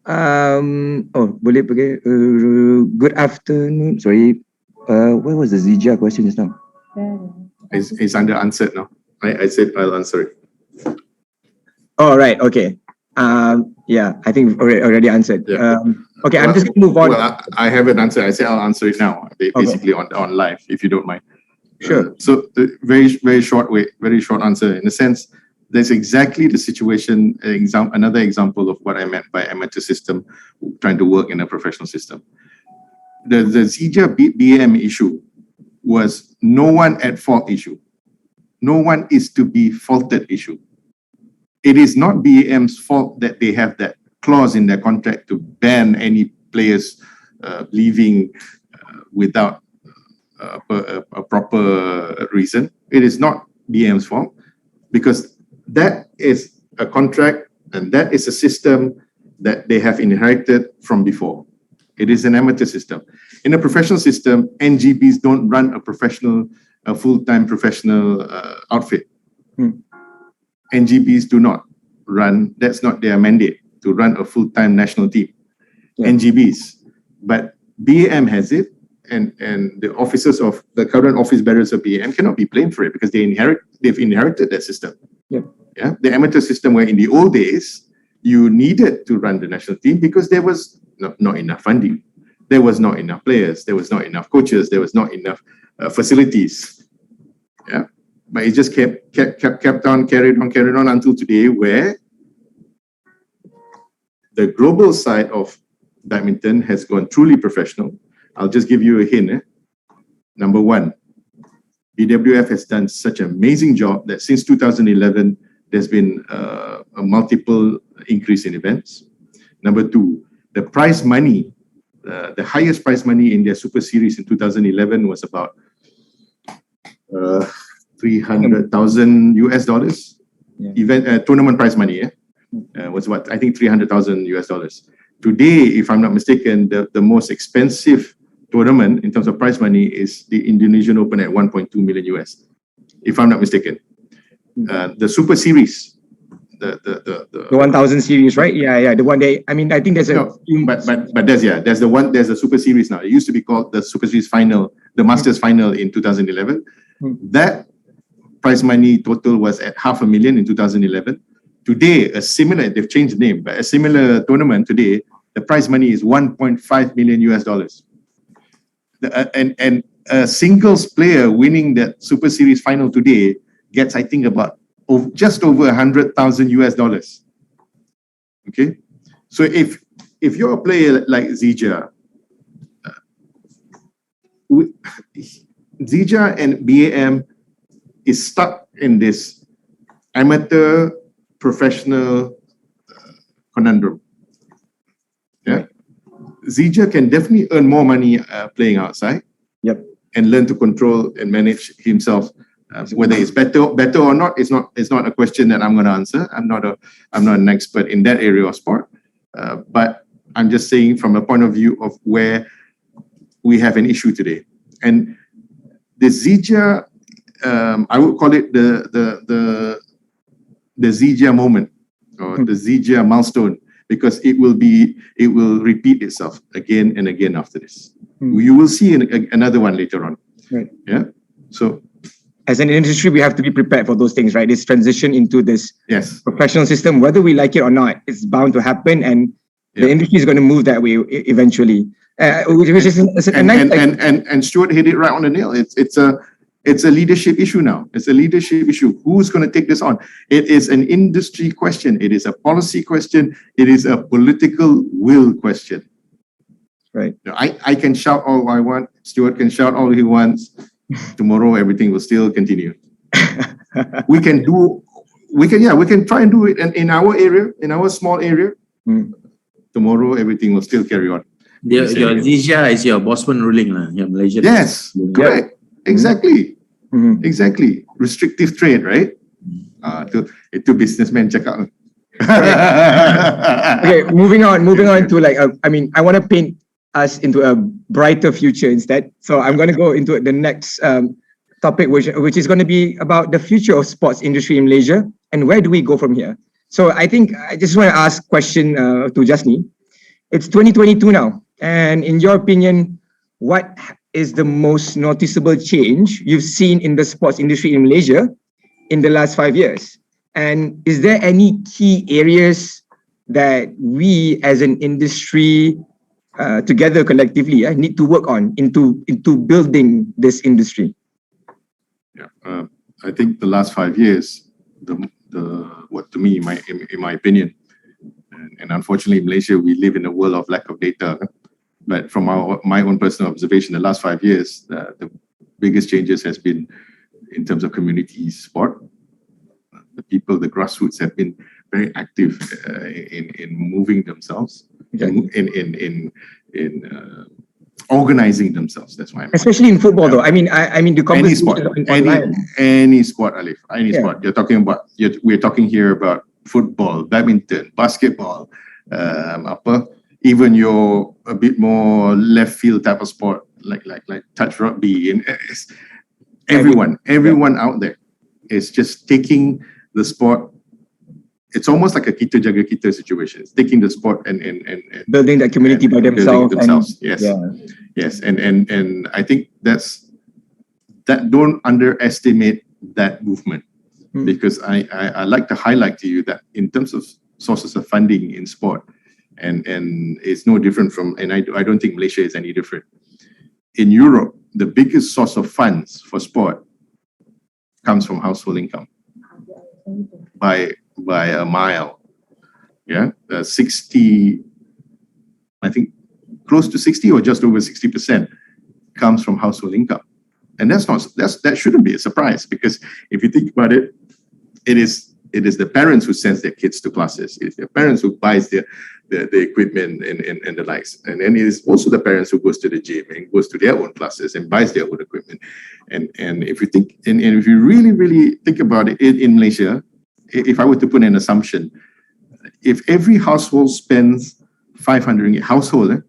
C: Boleh pergi. Good afternoon. Sorry, what was the Zija question just now?
A: It's under answered now. I said I'll answer it.
C: Oh, right. Okay. Yeah, I think already answered.
A: Yeah.
C: Okay, I'm just gonna move on.
A: Well, I haven't answered. I said I'll answer it now. Basically on live, if you don't mind.
C: Sure.
A: So very short answer. In a sense, that's exactly the situation. Another example of what I meant by amateur system trying to work in a professional system. The Zija BAM issue was no one at fault issue. No one is to be faulted issue. It is not BAM's fault that they have that clause in their contract to ban any players leaving without a proper reason. It is not BAM's fault, because that is a contract and that is a system that they have inherited from before. It is an amateur system. In a professional system, NGBs don't run a full-time professional outfit. NGBs do not run, that's not their mandate, to run a full-time national team. NGBs. But BAM has it, and the officers of the current office bearers of BAM cannot be blamed for it because they've inherited that system. Yeah, the amateur system where in the old days you needed to run the national team because there was not enough funding, there was not enough players, there was not enough coaches, there was not enough facilities. Yeah, but it just kept on, carried on until today, where the global side of badminton has gone truly professional. I'll just give you a hint. Number one, BWF has done such an amazing job that since 2011, there's been a multiple increase in events. Number two, the prize money, the highest prize money in their Super Series in 2011 was about $300,000 US. Event tournament prize money was what, I think $300,000 US. Today, if I'm not mistaken, the most expensive tournament in terms of prize money is the Indonesian Open at 1.2 million US, if I'm not mistaken. The Super Series, the
C: 1000 series, right? Yeah. The one day. I mean, I think there's a.
A: But there's the Super Series now. It used to be called the Super Series Final, the Masters Final in 2011. That prize money total was at $500,000 in 2011. Today, they've changed the name, but a similar tournament today, the prize money is 1.5 million US dollars. And a singles player winning that Super Series final today gets, I think, about just over 100,000 US dollars. Okay, so if you're a player like Zija, Zija and BAM is stuck in this amateur professional conundrum. Yeah, Zija can definitely earn more money playing outside.
C: Yep.
A: And learn to control and manage himself. Whether it's better or not, it's not a question that I'm going to answer. I'm not an expert in that area of sport, but I'm just saying from a point of view of where we have an issue today. And the Zija, I would call it the Zija moment or the Zija milestone, because it will repeat itself again and again after this. You will see another one later on.
C: Right.
A: Yeah. So,
C: as an industry, we have to be prepared for those things, right? This transition into this professional system, whether we like it or not, it's bound to happen, and the industry is going to move that way eventually. Which is
A: and Stuart hit it right on the nail. It's a leadership issue now. It's a leadership issue. Who's going to take this on? It is an industry question. It is a policy question. It is a political will question.
C: Right.
A: I can shout all I want. Stuart can shout all he wants. Tomorrow everything will still continue. we can try and do it in our area, in our small area. Tomorrow everything will still carry on.
B: Your Zija is your Bosman ruling, your Malaysian.
A: Yes, correct. Exactly. Exactly. Restrictive trade, right? Itu businessman check out.
C: Okay, moving on to I want to paint us into a brighter future instead. So I'm going to go into the next topic, which is going to be about the future of sports industry in Malaysia and where do we go from here. So I think I just want to ask a question to Jasni. It's 2022 now, and in your opinion, what is the most noticeable change you've seen in the sports industry in Malaysia in the last 5 years? And is there any key areas that we as an industry together collectively need to work on into building this industry?
A: I think the last 5 years, what to me, in my opinion, and unfortunately in Malaysia we live in a world of lack of data. But from my own personal observation, the last 5 years, the biggest changes has been in terms of community sport. The people, the grassroots, have been very active in moving themselves, in organizing themselves. That's why.
C: Especially in football, though. I mean, the
A: competition any sport, Alif, any sport. We're talking here about football, badminton, basketball, even your a bit more left field type of sport like touch rugby, and everyone out there is just taking the sport. It's almost like a kita jaga kita situation. It's taking the sport and
C: building that community by themselves.
A: Yes, and I think that don't underestimate that movement, because I like to highlight to you that in terms of sources of funding in sport, and it's no different from, and I don't think Malaysia is any different. In Europe, the biggest source of funds for sport comes from household income by a mile. 60, I think close to 60 or just over 60% comes from household income. And that shouldn't be a surprise, because if you think about it, it is the parents who sends their kids to classes. It's the parents who buys the equipment and the likes. And then it is also the parents who goes to the gym and goes to their own classes and buys their own equipment. And if you think, and if you really think about it in Malaysia, if I were to put an assumption, if every household spends 500 ringgit,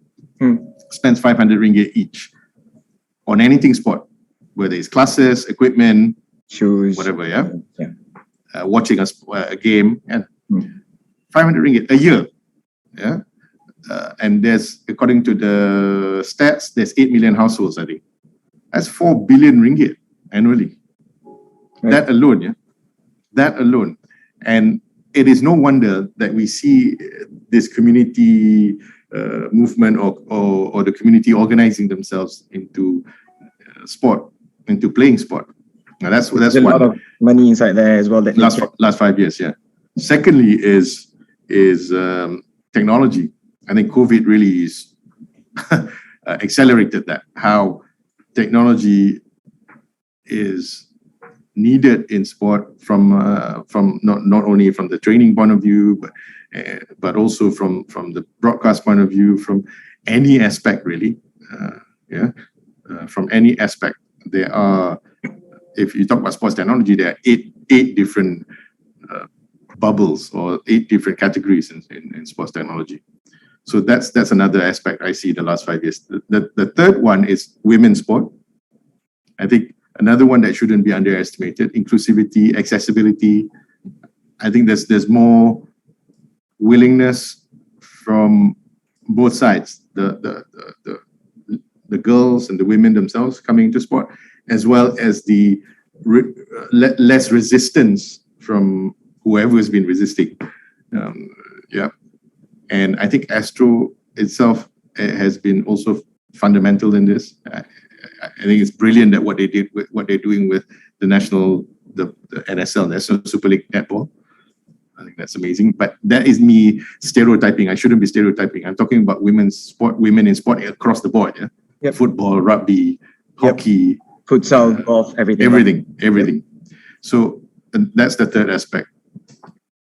A: spends 500 ringgit each on anything sport, whether it's classes, equipment,
C: shoes,
A: whatever, watching a game, 500 ringgit a year, and there's, according to the stats, there's 8 million households, I think. That's 4 billion ringgit annually. Right. That alone. And it is no wonder that we see this community movement or the community organizing themselves into sport, into playing sport. Now that's
C: There's a
A: one.
C: lot of money inside there as well. That
A: Last 5 years, yeah. Secondly is technology. I think COVID really is accelerated that. How technology is needed in sport from not only from the training point of view, but also from the broadcast point of view, from any aspect really. From any aspect, there are. If you talk about sports technology, there are eight different bubbles or 8 different categories in sports technology. So that's another aspect I see the last 5 years. The third one is women's sport. I think another one that shouldn't be underestimated: inclusivity, accessibility. I think there's more willingness from both sides, the girls and the women themselves coming into sport, as well as the less resistance from whoever has been resisting. And I think Astro itself has been also fundamental in this. I think it's brilliant that what they're doing with the NSL, National Super League Netball. I think that's amazing. But that is me stereotyping. I shouldn't be stereotyping. I'm talking about women in sport across the board. Yeah,
C: Yep.
A: Football, rugby, hockey,
C: futsal, golf, everything.
A: Everything. So that's the third aspect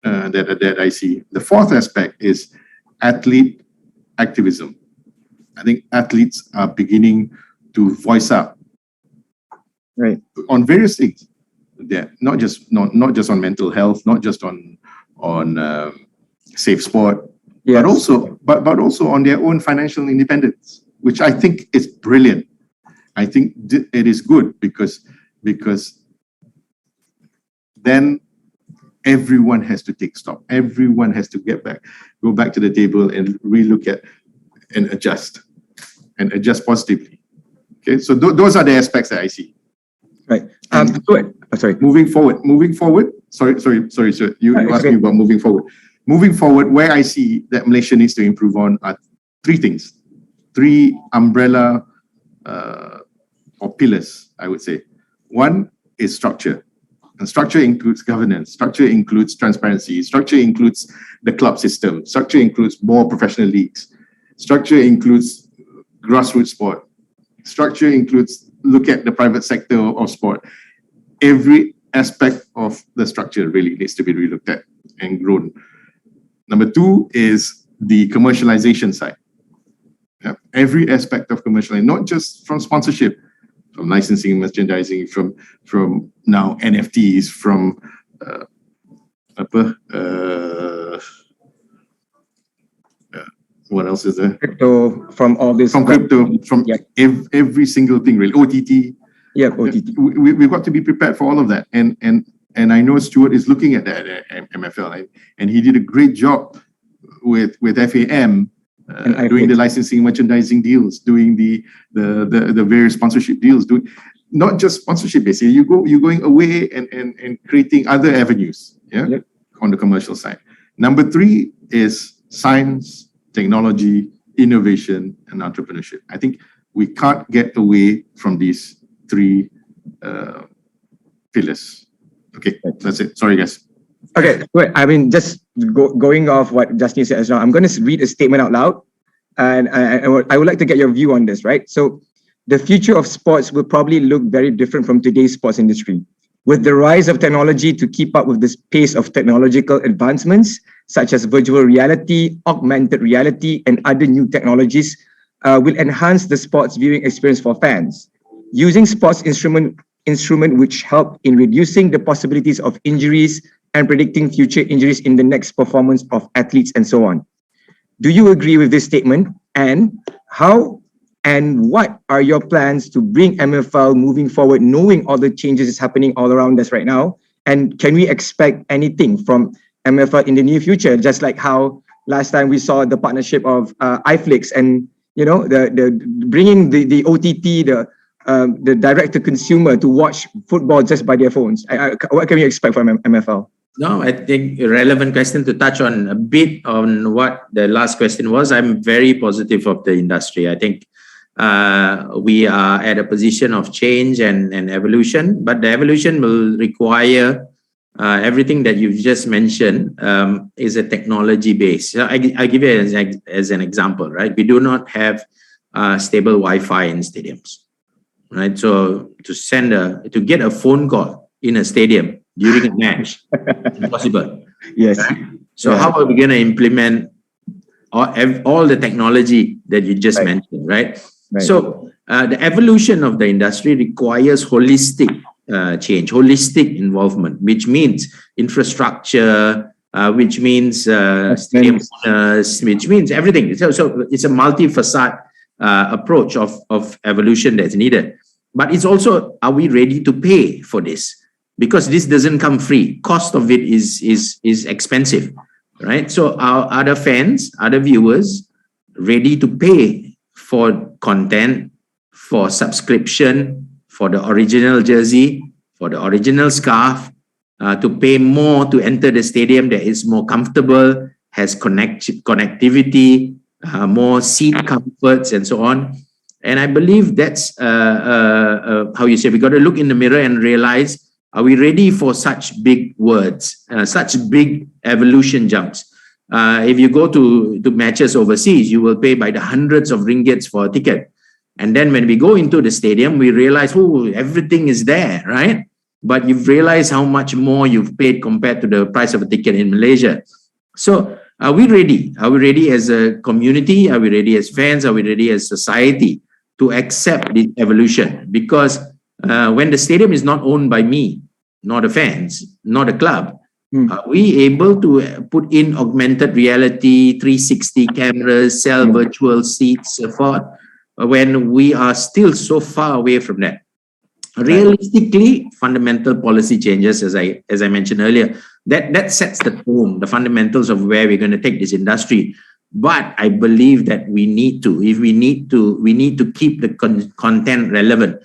A: that I see. The fourth aspect is athlete activism. I think athletes are beginning to voice up,
C: right,
A: on various things. Yeah, not just on mental health, not just on safe sport,
C: Yes.
A: but also on their own financial independence, which I think is brilliant. I think it is good because then everyone has to take stock. Everyone has to go back to the table and relook at and adjust positively. Okay, so those are the aspects that I see.
C: Right. Sorry.
A: Moving forward. Sorry. Sir. You asked me about moving forward. Moving forward, where I see that Malaysia needs to improve on are 3 things, 3 umbrella or pillars, I would say. One is structure. And structure includes governance. Structure includes transparency. Structure includes the club system. Structure includes more professional leagues. Structure includes grassroots sport. Structure includes look at the private sector of sport. Every aspect of the structure really needs to be relooked at and grown. Number 2 is the commercialization side. Yeah. Every aspect of commercialization, not just from sponsorship, from licensing, merchandising, from now NFTs, from what else is there?
C: Crypto, from all this.
A: From crypto, from every single thing really. OTT.
C: Yeah, OTT.
A: We've got to be prepared for all of that. And I know Stuart is looking at that at MFL, and he did a great job with FAM, doing the licensing, merchandising deals, doing the various sponsorship deals, doing not just sponsorship basically. You're going away and creating other avenues, on the commercial side. Number 3 is science, technology, innovation, and entrepreneurship. I think we can't get away from these 3 pillars. Okay, that's it. Sorry, guys.
C: Okay, wait, I mean, just going off what Jasni said as well, I'm going to read a statement out loud, and I would like to get your view on this, right? So, the future of sports will probably look very different from today's sports industry. With the rise of technology to keep up with this pace of technological advancements, such as virtual reality, augmented reality, and other new technologies, will enhance the sports viewing experience for fans. Using sports instrument which help in reducing the possibilities of injuries and predicting future injuries in the next performance of athletes and so on. Do you agree with this statement? And how and what are your plans to bring MFL moving forward, knowing all the changes is happening all around us right now? And can we expect anything from MFL in the near future? Just like how last time we saw the partnership of iFlix and the bringing the OTT, the direct to consumer to watch football just by their phones. What can we expect from MFL?
B: No, I think a relevant question to touch on a bit on what the last question was. I'm very positive of the industry. I think we are at a position of change and evolution, but the evolution will require everything that you've just mentioned is a technology base. So I give you as an example, right? We do not have stable Wi-Fi in stadiums, right? So to get a phone call in a stadium during a match, impossible.
C: Yes.
B: Right? So how are we going to implement all the technology that you just mentioned, right? So the evolution of the industry requires holistic change, holistic involvement, which means infrastructure, which means stadium owners, which means everything. So it's a multi-facet approach of evolution that's needed. But it's also, are we ready to pay for this? Because this doesn't come free. Cost of it is expensive, right? So are other fans, other viewers ready to pay for content, for subscription, for the original jersey, for the original scarf, to pay more to enter the stadium that is more comfortable, has connectivity, more seat comforts and so on. And I believe that's how you say, we got to look in the mirror and realize, are we ready for such big words, such big evolution jumps? If you go to matches overseas, you will pay by the hundreds of ringgits for a ticket. And then when we go into the stadium, we realize, oh, everything is there, right? But you've realized how much more you've paid compared to the price of a ticket in Malaysia. So are we ready? Are we ready as a community? Are we ready as fans? Are we ready as society to accept this evolution? Because when the stadium is not owned by me, not the fans, not a club, are we able to put in augmented reality, 360 cameras, sell virtual seats for when we are still so far away from that? Realistically, fundamental policy changes, as I mentioned earlier, that sets the tone, the fundamentals of where we're going to take this industry. But I believe that we need to keep the content relevant.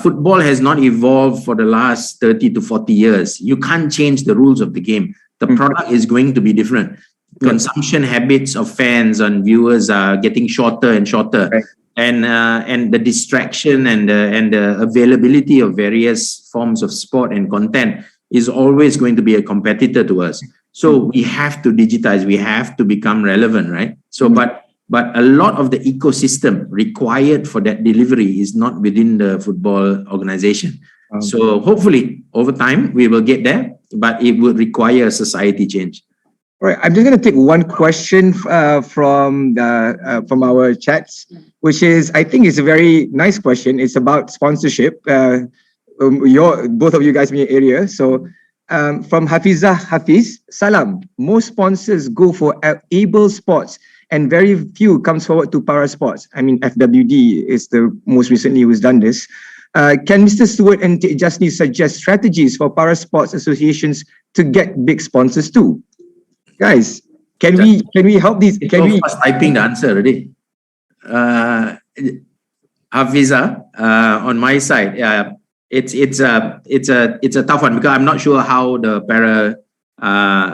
B: Football has not evolved for the last 30 to 40 years. You can't change the rules of the game. The product is going to be different. Consumption habits of fans and viewers are getting shorter and shorter.
C: Right.
B: And the distraction and the availability of various forms of sport and content is always going to be a competitor to us. So we have to digitize, we have to become relevant, right? So, but a lot of the ecosystem required for that delivery is not within the football organization. So hopefully over time we will get there, but it will require a society change.
C: All right, I'm just going to take one question from our chats, which is, I think it's a very nice question. It's about sponsorship. Both of you guys in your area. So from Hafiz, Salam. Most sponsors go for able sports and very few comes forward to para sports. I mean, FWD is the most recently who's done this. Can Mr. Stuart and Jasni suggest strategies for para sports associations to get big sponsors too? Guys, can we help these? Can we
B: typing the answer already? Hafiza, on my side, it's a tough one because I'm not sure how the para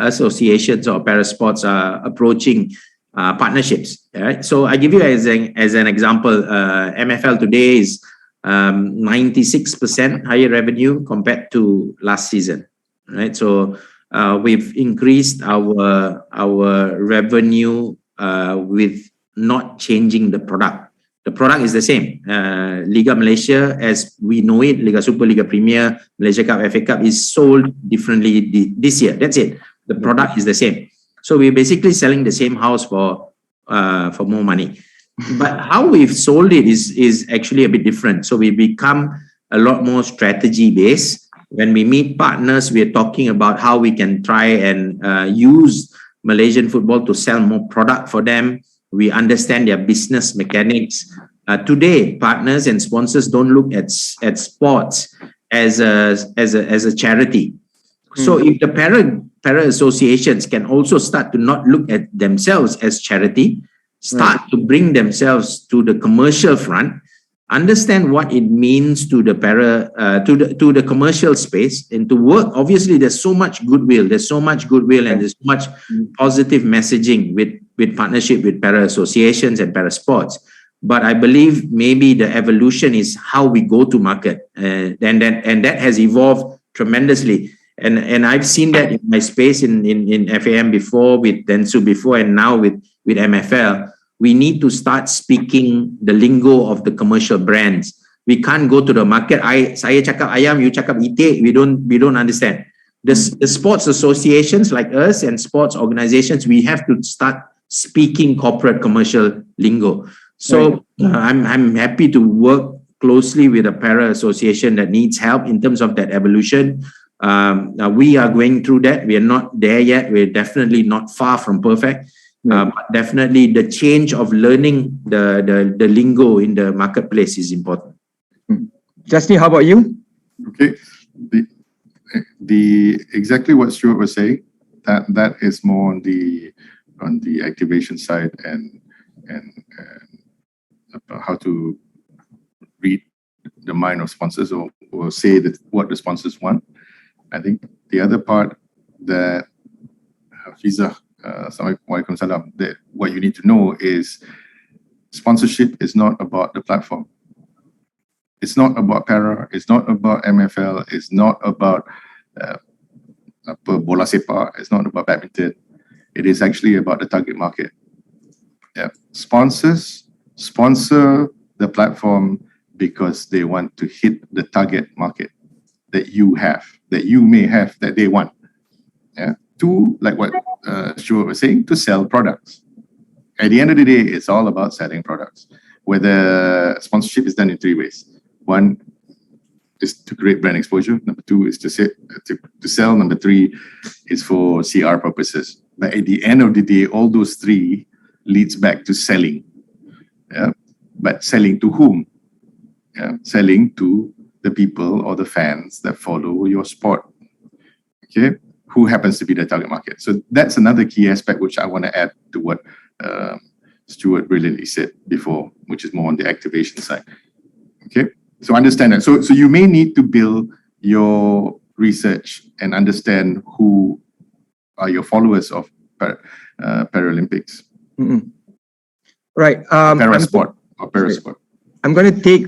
B: associations or para sports are approaching partnerships. Right? So I give you as an example, MFL today is 96% higher revenue compared to last season. Right? So we've increased our revenue with not changing the product. The product is the same. Liga Malaysia, as we know it, Liga Super, Liga Premier, Malaysia Cup, FA Cup is sold differently this year. That's it. The product is the same. So we're basically selling the same house for more money. But how we've sold it is actually a bit different. So we become a lot more strategy based. When we meet partners, we're talking about how we can try and use Malaysian football to sell more product for them. We understand their business mechanics. Today, partners and sponsors don't look at sports as a charity. So if the para associations can also start to not look at themselves as charity, start to bring themselves to the commercial front, understand what it means to the to the commercial space, and to work. Obviously, there's so much goodwill. There's so much goodwill, and there's so much positive messaging with partnership with para associations and para sports. But I believe maybe the evolution is how we go to market, and that has evolved tremendously. And I've seen that in my space in FAM before, with Densu before, and now with MFL. We need to start speaking the lingo of the commercial brands. We can't go to the market. Saya cakap ayam, you cakap itik. We don't understand. The sports associations like us and sports organizations, we have to start speaking corporate commercial lingo. So I'm happy to work closely with a para association that needs help in terms of that evolution. We are going through that. We are not there yet. We're definitely not far from perfect. But definitely the change of learning the lingo in the marketplace is important.
C: Jasni, how about you?
A: Okay, the exactly what Stuart was saying, that is more on the activation side and how to read the mind of sponsors or say that what the sponsors want. I think the other part that Fiza, Assalamualaikum salam, that what you need to know is sponsorship is not about the platform. It's not about para, it's not about MFL, it's not about bola sepak, it's not about badminton. It is actually about the target market. Yeah. Sponsors sponsor the platform because they want to hit the target market that you have, that you may have, that they want. Yeah. To, like what Stuart was saying, to sell products. At the end of the day, it's all about selling products. Whether sponsorship is done in three ways. One is to create brand exposure. Number two is to sell. Number three is for CR purposes. But at the end of the day, all those three leads back to selling. Yeah. But selling to whom? Yeah. Selling to the people or the fans that follow your sport. Okay. Who happens to be the target market. So that's another key aspect which I want to add to what Stuart brilliantly said before, which is more on the activation side. Okay, so understand that. So you may need to build your research and understand who are your followers of Paralympics.
C: Right.
A: Parasport or parasport.
C: I'm going to take,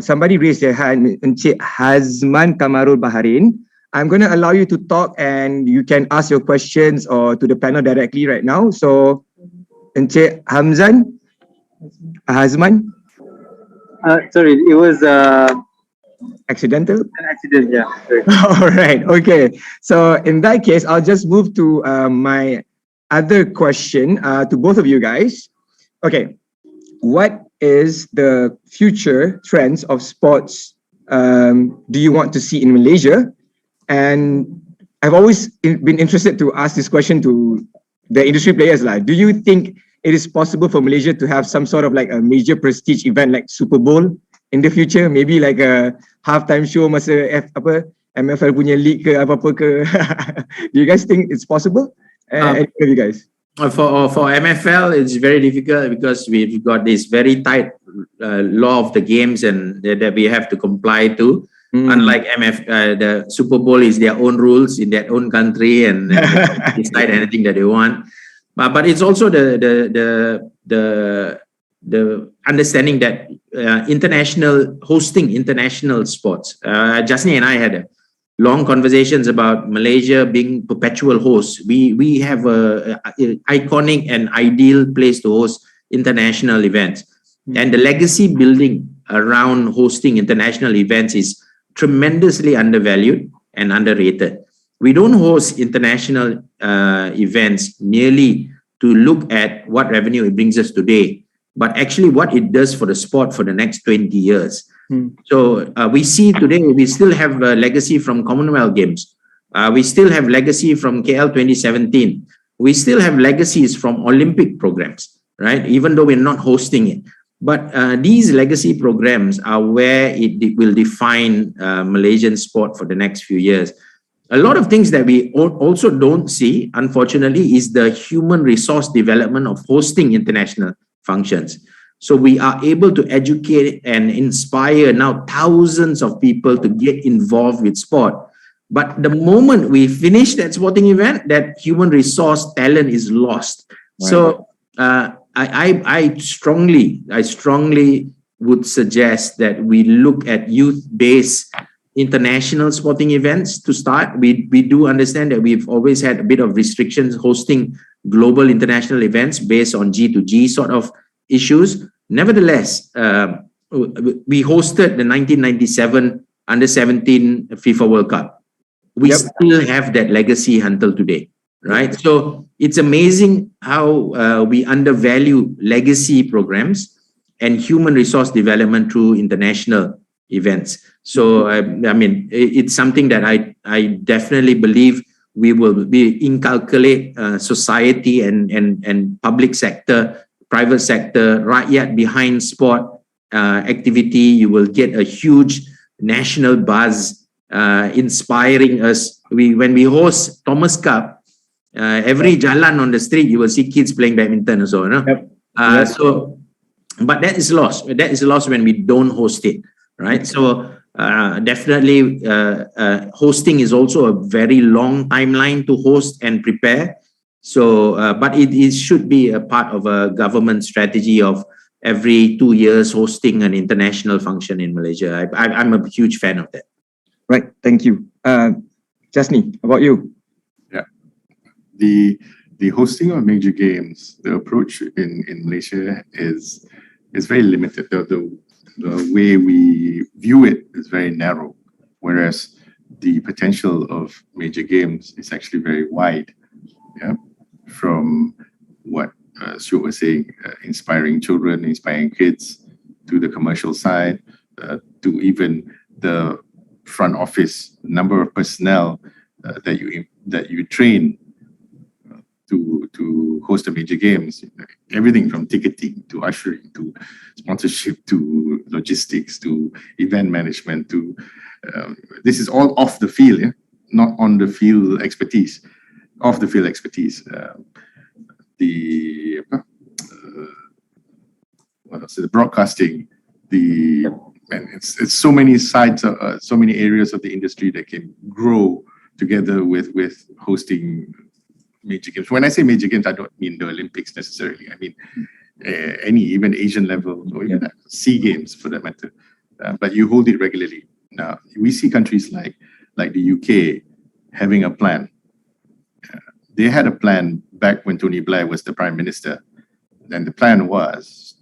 C: somebody raised their hand, Encik Hazman Kamarul Baharin. I'm going to allow you to talk and you can ask your questions or to the panel directly right now. So, Encik Hazman?
E: Sorry, it was
C: accidental?
E: an accident, yeah. Sorry.
C: All right, okay. So in that case, I'll just move to my other question to both of you guys. Okay, what is the future trends of sports do you want to see in Malaysia? And I've always been interested to ask this question to the industry players. Like, do you think it is possible for Malaysia to have some sort of like a major prestige event like Super Bowl in the future? Maybe like a halftime show masa MFL punya league ke apa-apa ke? Do you guys think it's possible? Any of you guys?
B: For MFL, it's very difficult because we've got this very tight law of the games and that we have to comply to. Unlike the Super Bowl is their own rules in their own country and they decide anything that they want. But it's also the understanding that hosting international sports. Jasni and I had long conversations about Malaysia being perpetual hosts. We have a iconic and ideal place to host international events, and the legacy building around hosting international events is tremendously undervalued and underrated. We don't host international events merely to look at what revenue it brings us today, but actually what it does for the sport for the next 20 years. So we see today, we still have a legacy from Commonwealth Games. We still have legacy from KL 2017. We still have legacies from Olympic programs, right? Even though we're not hosting it. But these legacy programs are where it will define Malaysian sport for the next few years. A lot of things that we also don't see, unfortunately, is the human resource development of hosting international functions. So we are able to educate and inspire now thousands of people to get involved with sport. But the moment we finish that sporting event, that human resource talent is lost.
C: Right.
B: So I strongly would suggest that we look at youth-based international sporting events to start. We do understand that we've always had a bit of restrictions hosting global international events based on G2G sort of issues. Nevertheless, we hosted the 1997 Under-17 FIFA World Cup. We still have that legacy until today, right? So it's amazing how we undervalue legacy programs and human resource development through international events. So I mean, it's something that I definitely believe we will inculcate society and public sector, private sector, rakyat behind sport activity. You will get a huge national buzz, inspiring us. When we host Thomas Cup, every jalan on the street, you will see kids playing badminton also, no? So, but that is lost. That is lost when we don't host it, right? So definitely hosting is also a very long timeline to host and prepare. So, but it should be a part of a government strategy of every 2 years hosting an international function in Malaysia. I'm a huge fan of that.
C: Right, thank you. Jasni, how about you?
A: Yeah, the hosting of major games, the approach in Malaysia is very limited. The way we view it is very narrow, whereas the potential of major games is actually very wide. Yeah, from what Stuart was saying, inspiring children, inspiring kids, to the commercial side, to even the front office, number of personnel that you train to host the major games, everything from ticketing to ushering to sponsorship to logistics to event management to this is all off the field, not on the field expertise. Off the field expertise. What else? The broadcasting, and it's so many sides, so many areas of the industry that can grow together with hosting major games. When I say major games, I don't mean the Olympics necessarily. I mean even Asian level or even SEA Games for that matter. But you hold it regularly. Now we see countries like the UK having a plan. They had a plan back when Tony Blair was the Prime Minister, and the plan was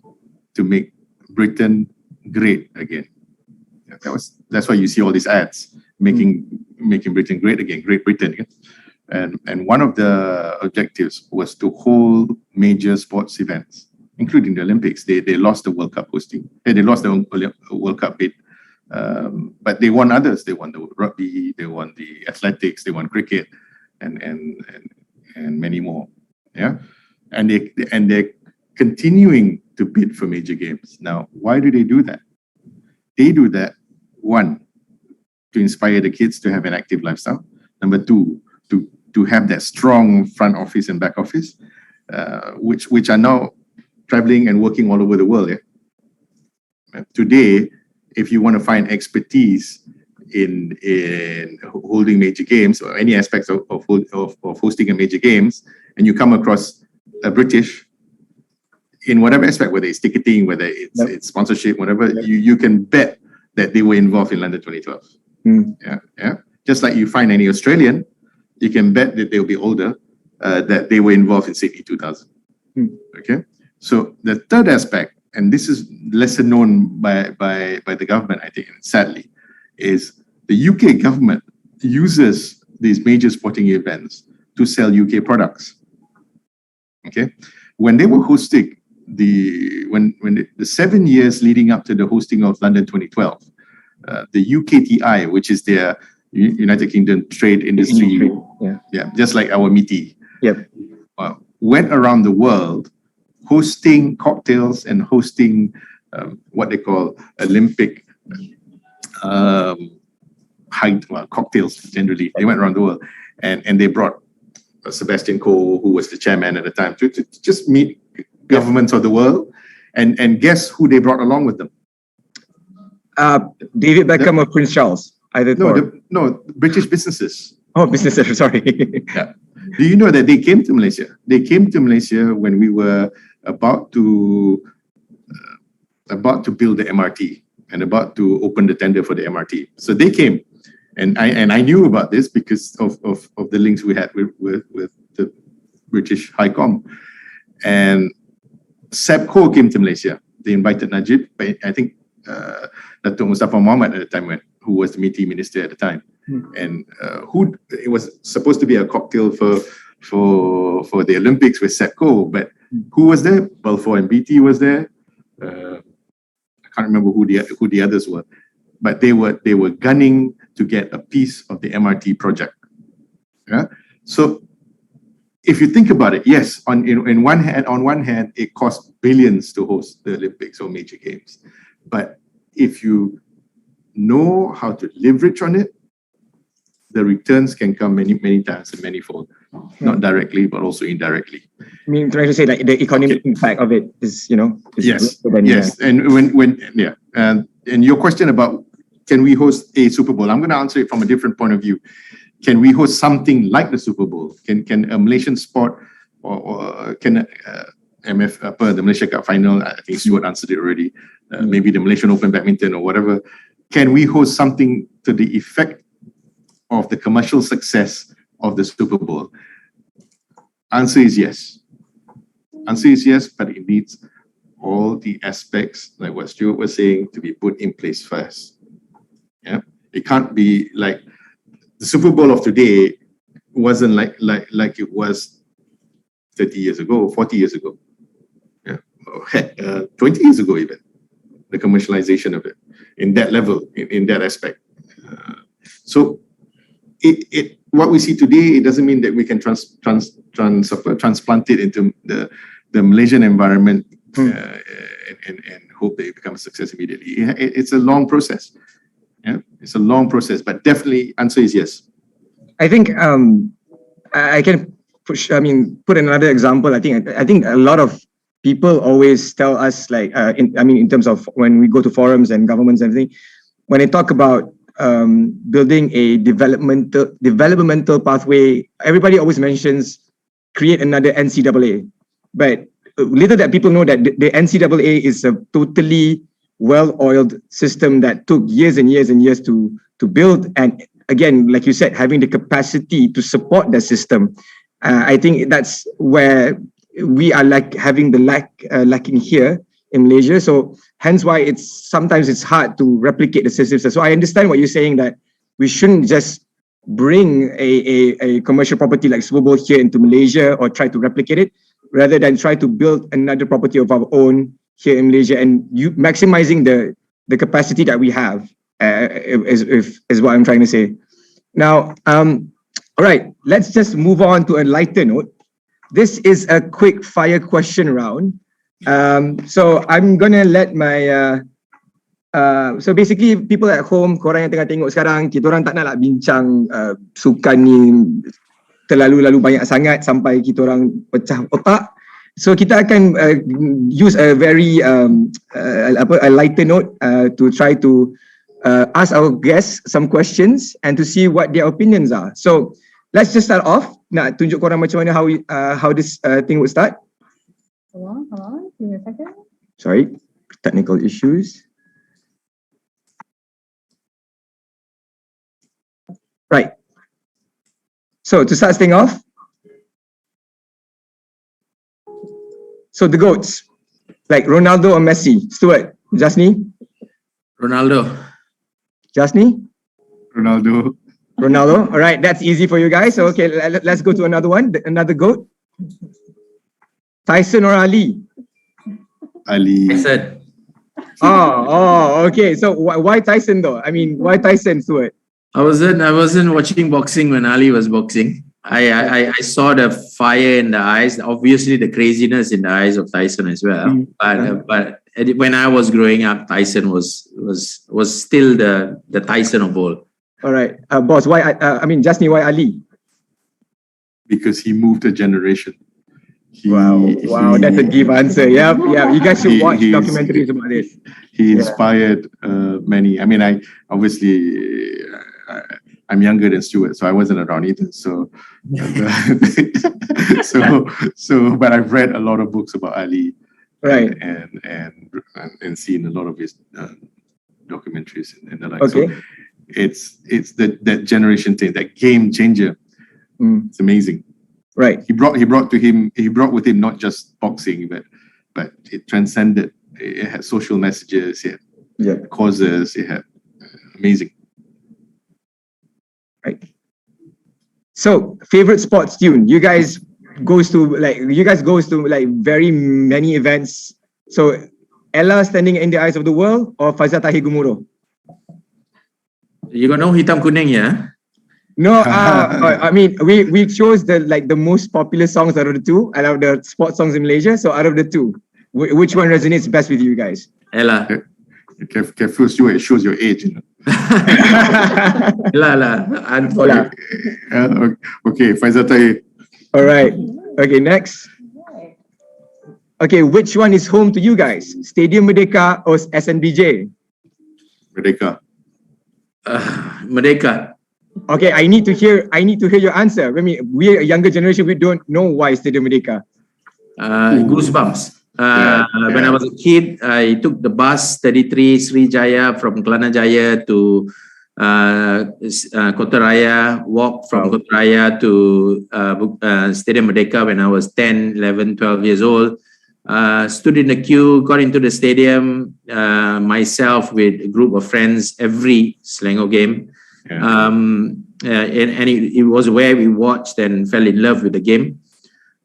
A: to make Britain great again. That's why you see all these ads making Britain great again, Great Britain. And one of the objectives was to hold major sports events, including the Olympics. They lost the World Cup hosting. They lost the World Cup bid, but they won others. They won the rugby, they won the athletics, they won cricket, and many more. Yeah, and they're continuing to bid for major games. Now, why do they do that? They do that, one, to inspire the kids to have an active lifestyle. Number two, to have that strong front office and back office, which are now traveling and working all over the world. Yeah? Today, if you want to find expertise in holding major games or any aspects of hosting a major games, and you come across a British in whatever aspect, whether it's ticketing, whether it's sponsorship, whatever, you can bet that they were involved in London 2012. Yeah. Just like you find any Australian, you can bet that they'll be older, that they were involved in Sydney 2000. Okay. So the third aspect, and this is lesser known by the government, I think, sadly, is the UK government uses these major sporting events to sell UK products. Okay. When they were hosting the 7 years leading up to the hosting of London 2012, the UKTI, which is their United Kingdom Trade Industry, just like our MITI, went around the world hosting cocktails and hosting what they call Olympic cocktails generally. They went around the world and they brought Sebastian Coe, who was the chairman at the time, to just meet governments of the world And guess who they brought along with them?
C: David Beckham or Prince Charles? Either or.
A: No, British businesses.
C: Oh, businesses, sorry.
A: Yeah. Do you know that they came to Malaysia? They came to Malaysia when we were about to build the MRT and about to open the tender for the MRT. So they came, and I knew about this because of the links we had with the British High Com. And SEPCO came to Malaysia. They invited Najib, but I think Dato' Mustafa Mohamad at the time who was the MITI minister at the time. And it was supposed to be a cocktail for the Olympics with SEPCO, but who was there? Balfour and BT was there. I can't remember who the others were, but they were gunning to get a piece of the MRT project. Yeah. So if you think about it, yes, on one hand, it costs billions to host the Olympics or major games, but if you know how to leverage on it, the returns can come many times and manifold, not directly but also indirectly.
C: I mean, trying to say like the economic impact of it is,
A: yes. And your question about can we host a Super Bowl? I'm going to answer it from a different point of view. Can we host something like the Super Bowl? Can a Malaysian sport or can the Malaysia Cup final? I think Stuart answered it already. Maybe the Malaysian Open badminton or whatever. Can we host something to the effect of the commercial success of the Super Bowl? Answer is yes. Answer is yes, but it needs all the aspects, like what Stuart was saying, to be put in place first. Yeah, it can't be like the Super Bowl of today wasn't like it was 30 years ago, 40 years ago. Yeah, or heck, 20 years ago even. The commercialization of it in that level, in that aspect. So what we see today, it doesn't mean that we can transplant it into the Malaysian environment and hope that it becomes a success immediately. It's a long process. Yeah, it's a long process, but definitely answer is yes.
C: I think I can put another example. I think a lot of people always tell us in terms of when we go to forums and governments and everything, when they talk about building a developmental pathway, everybody always mentions create another NCAA. But little that people know that the NCAA is a totally well-oiled system that took years and years and years to build. And again, like you said, having the capacity to support that system. I think that's where we are having the lacking here in Malaysia. So hence why sometimes it's hard to replicate the systems. So I understand what you're saying, that we shouldn't just bring a commercial property like Super Bowl here into Malaysia or try to replicate it, rather than try to build another property of our own here in Malaysia and maximizing the capacity that we have is what I'm trying to say. Now, all right, let's just move on to a lighter note. This is a quick fire question round. So I'm gonna let my so basically people at home, korang yang tengah tengok sekarang, kita orang tak nak bincang sukan ni terlalu banyak sangat sampai kita orang pecah otak. So kita akan use a very a lighter note to try to ask our guests some questions and to see what their opinions are. So let's just start off. Nak tunjuk korang macam mana how this thing would start.
D: Hold on, give me a second.
C: Sorry, technical issues. Right. So to start things off, so the GOATs, like Ronaldo or Messi. Stuart, Jasni?
B: Ronaldo.
C: Jasni?
A: Ronaldo.
C: All right, that's easy for you guys. So, okay, let's go to another one. Another GOAT. Tyson or Ali?
A: Ali.
B: Tyson.
C: Oh, okay. So why Tyson though? I mean, why Tyson, Stuart?
B: I wasn't watching boxing when Ali was boxing. I saw the fire in the eyes, obviously the craziness in the eyes of Tyson as well. But when I was growing up, Tyson was still the Tyson of old.
C: All right, boss. Why? Jasni, why Ali?
A: Because he moved a generation.
C: Wow, that's a deep answer. Yeah. You guys should watch
A: he's-
C: documentaries about this.
A: He inspired many. I mean, I obviously I'm younger than Stuart, so I wasn't around either. So, but I've read a lot of books about Ali,
C: Right.
A: and seen a lot of his documentaries and the like.
C: Okay.
A: So it's that generation thing, that game changer. It's amazing.
C: Right.
A: He brought with him not just boxing, but it transcended. It had social messages, it had causes, it had amazing.
C: Right. So, favorite sports tune. You guys goes to very many events. So, Ella Standing in the Eyes of the World or Faizal Tahir Gumuro?
B: You got no hitam kuning, yeah?
C: No, I mean we chose the most popular songs out of the two, out of the sports songs in Malaysia. So out of the two, which one resonates best with you guys?
B: Ella.
A: Careful, Stuart, it shows your age. You know?
B: Ella.
A: Okay, Faizal Tahir.
C: All right. Okay, next. Okay, which one is home to you guys? Stadium Merdeka or SNBJ?
A: Merdeka.
B: Merdeka.
C: Okay, I need to hear your answer. I mean, we're a younger generation, we don't know why Stadium Merdeka.
B: Goosebumps. When I was a kid, I took the bus 33 Srijaya from Kelana Jaya to Kota Raya, walked from Kota Raya to Stadium Merdeka when I was 10, 11, 12 years old. Stood in the queue, got into the stadium, myself with a group of friends every Selangor game. And it was where we watched and fell in love with the game.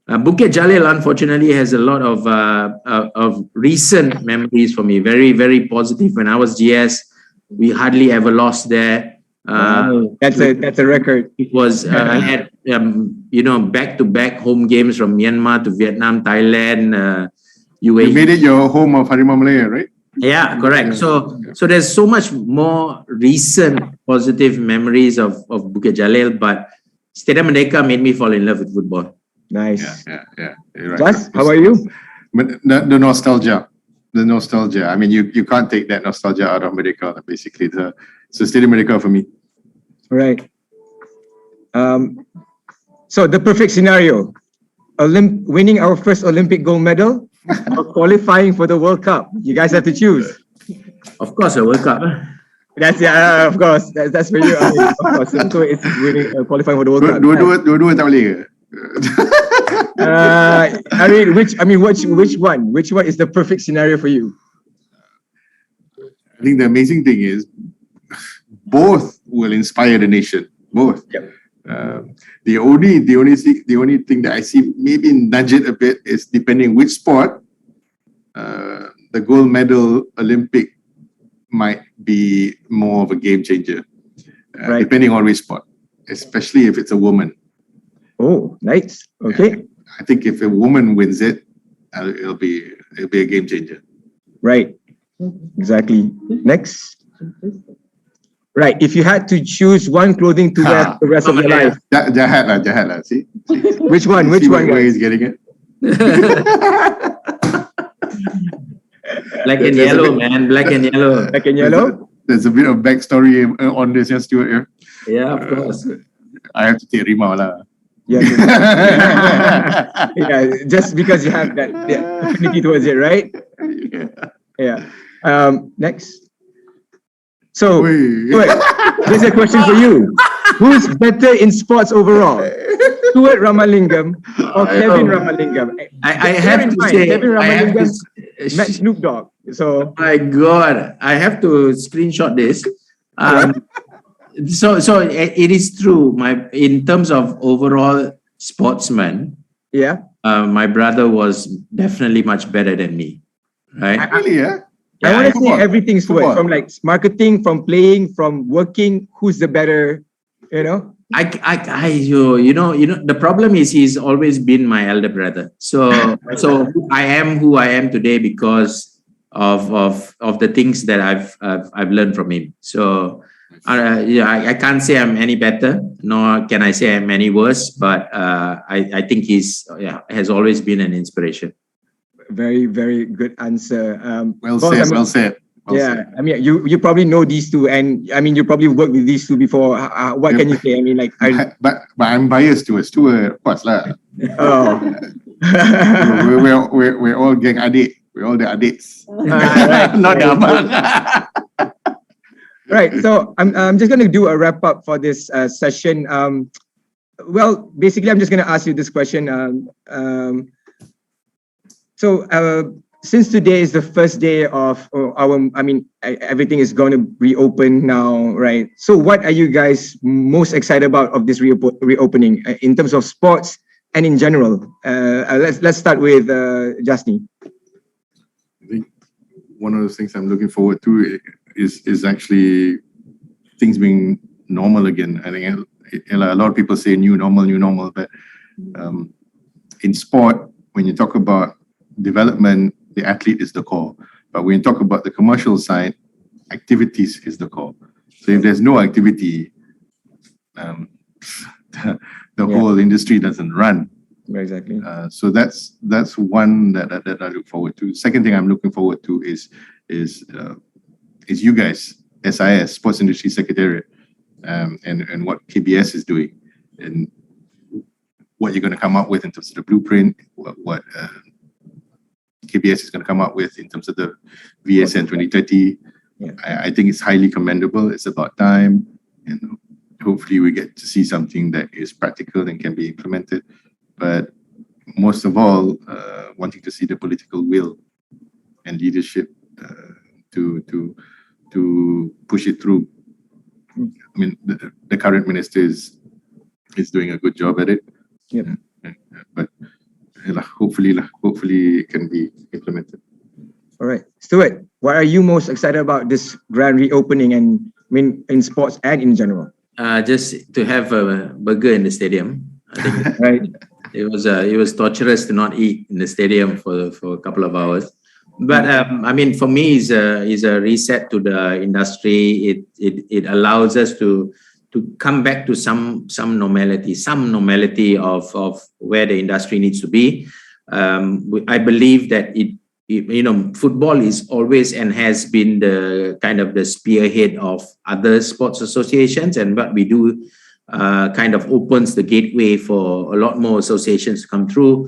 B: Bukit Jalil, unfortunately, has a lot of recent memories for me. Very, very positive. When I was GS, we hardly ever lost there.
C: That's a record.
B: It was I had back-to-back home games from Myanmar to Vietnam, Thailand, UAE.
A: You made it your home of Harimau Malaya, right?
B: Yeah, correct. So there's so much more recent positive memories of Bukit Jalil, but Stadium Merdeka made me fall in love with football.
C: Nice.
A: Yeah. You're right.
C: Jas, how are you?
A: But the nostalgia. I mean, you can't take that nostalgia out of Merdeka, basically. So Stadium Merdeka for me.
C: Right. So the perfect scenario: winning our first Olympic gold medal or qualifying for the World Cup. You guys have to choose.
B: Of course, a World Cup.
C: That's of course. That's for you. I mean, of course. So it's winning, qualifying for the World Cup.
A: Dua-dua tak boleh ke?
C: Which one? Which one is the perfect scenario for you?
A: I think the amazing thing is both will inspire the nation. Both.
C: Yep.
A: The only thing that I see maybe nudge it a bit is depending which sport, the gold medal Olympic might be more of a game changer,
C: Right.
A: depending on which sport, especially if it's a woman.
C: Oh, nice. Okay.
A: I think if a woman wins it, it'll be a game changer.
C: Right. Exactly. Next. Right. If you had to choose one clothing to wear for the rest of your life,
A: Jahat lah. See?
C: which one? Which
A: See
C: one?
A: where he's getting it?
B: Black and yellow, man. Black and yellow.
C: Black and yellow.
A: There's a bit of backstory on this, yeah, Stuart. Yeah?
B: Yeah, of course.
A: I have to take Rimau lah.
C: Yeah. Yeah. Just because you have that affinity towards it, right? Yeah. Next. So, Stuart, here's a question for you. Who's better in sports overall? Stuart Ramalingam or Kevin Ramalingam?
B: I have to say,
C: Kevin
B: I have
C: Ramalingam
B: to,
C: met Snoop Dogg. So,
B: my God, I have to screenshot this. So it is true. In terms of overall sportsman,
C: yeah.
B: My brother was definitely much better than me, right?
A: Really, yeah?
C: I want to say
A: football.
C: everything, Stuart,
A: Football.
C: from like marketing, from playing, from working. Who's the better? You know.
B: The problem is he's always been my elder brother. So I am who I am today because of the things that I've learned from him. So Yeah, I can't say I'm any better, nor can I say I'm any worse. But I think has always been an inspiration.
C: Very, very good answer.
A: Well
C: boss,
A: said. Well said. Well
C: yeah,
A: said.
C: I mean, you probably know these two, and I mean, you probably worked with these two before. What can you say? I mean, like,
A: But I'm biased to Stuart, of course lah.
C: oh.
A: We're all gang adik. We're all the adits.
C: Right.
A: Not the abang.
C: Right. So I'm just going to do a wrap up for this session. Well, basically, I'm just going to ask you this question. Since today is the first day of everything is going to reopen now, right? So what are you guys most excited about of this reopening in terms of sports and in general? Let's start with Jasni.
A: I think one of the things I'm looking forward to is actually things being normal again. I think a lot of people say new normal, but in sport, when you talk about development, the athlete is the core. But when you talk about the commercial side, activities is the core. So if there's no activity, the whole industry doesn't run.
C: Exactly.
A: So that's one that I look forward to. Second thing I'm looking forward to is you guys, SIS, Sports Industry Secretariat, and what KBS is doing, and what you're going to come up with in terms of the blueprint, what KBS is going to come up with in terms of the VSN 2030.
C: Yeah.
A: I think it's highly commendable. It's about time, and hopefully we get to see something that is practical and can be implemented. But most of all, wanting to see the political will and leadership to push it through. I mean, the current minister is doing a good job at it.
C: Yep.
A: But hopefully it can be implemented.
C: All right, Stuart, what are you most excited about this grand reopening, and I mean in sports and in general?
B: Just to have a burger in the stadium. I think
C: Right.
B: it was torturous to not eat in the stadium for a couple of hours. But I mean, for me, is a reset to the industry. It allows us to come back to some normality of where the industry needs to be. I believe that football is always and has been the kind of the spearhead of other sports associations, and what we do kind of opens the gateway for a lot more associations to come through.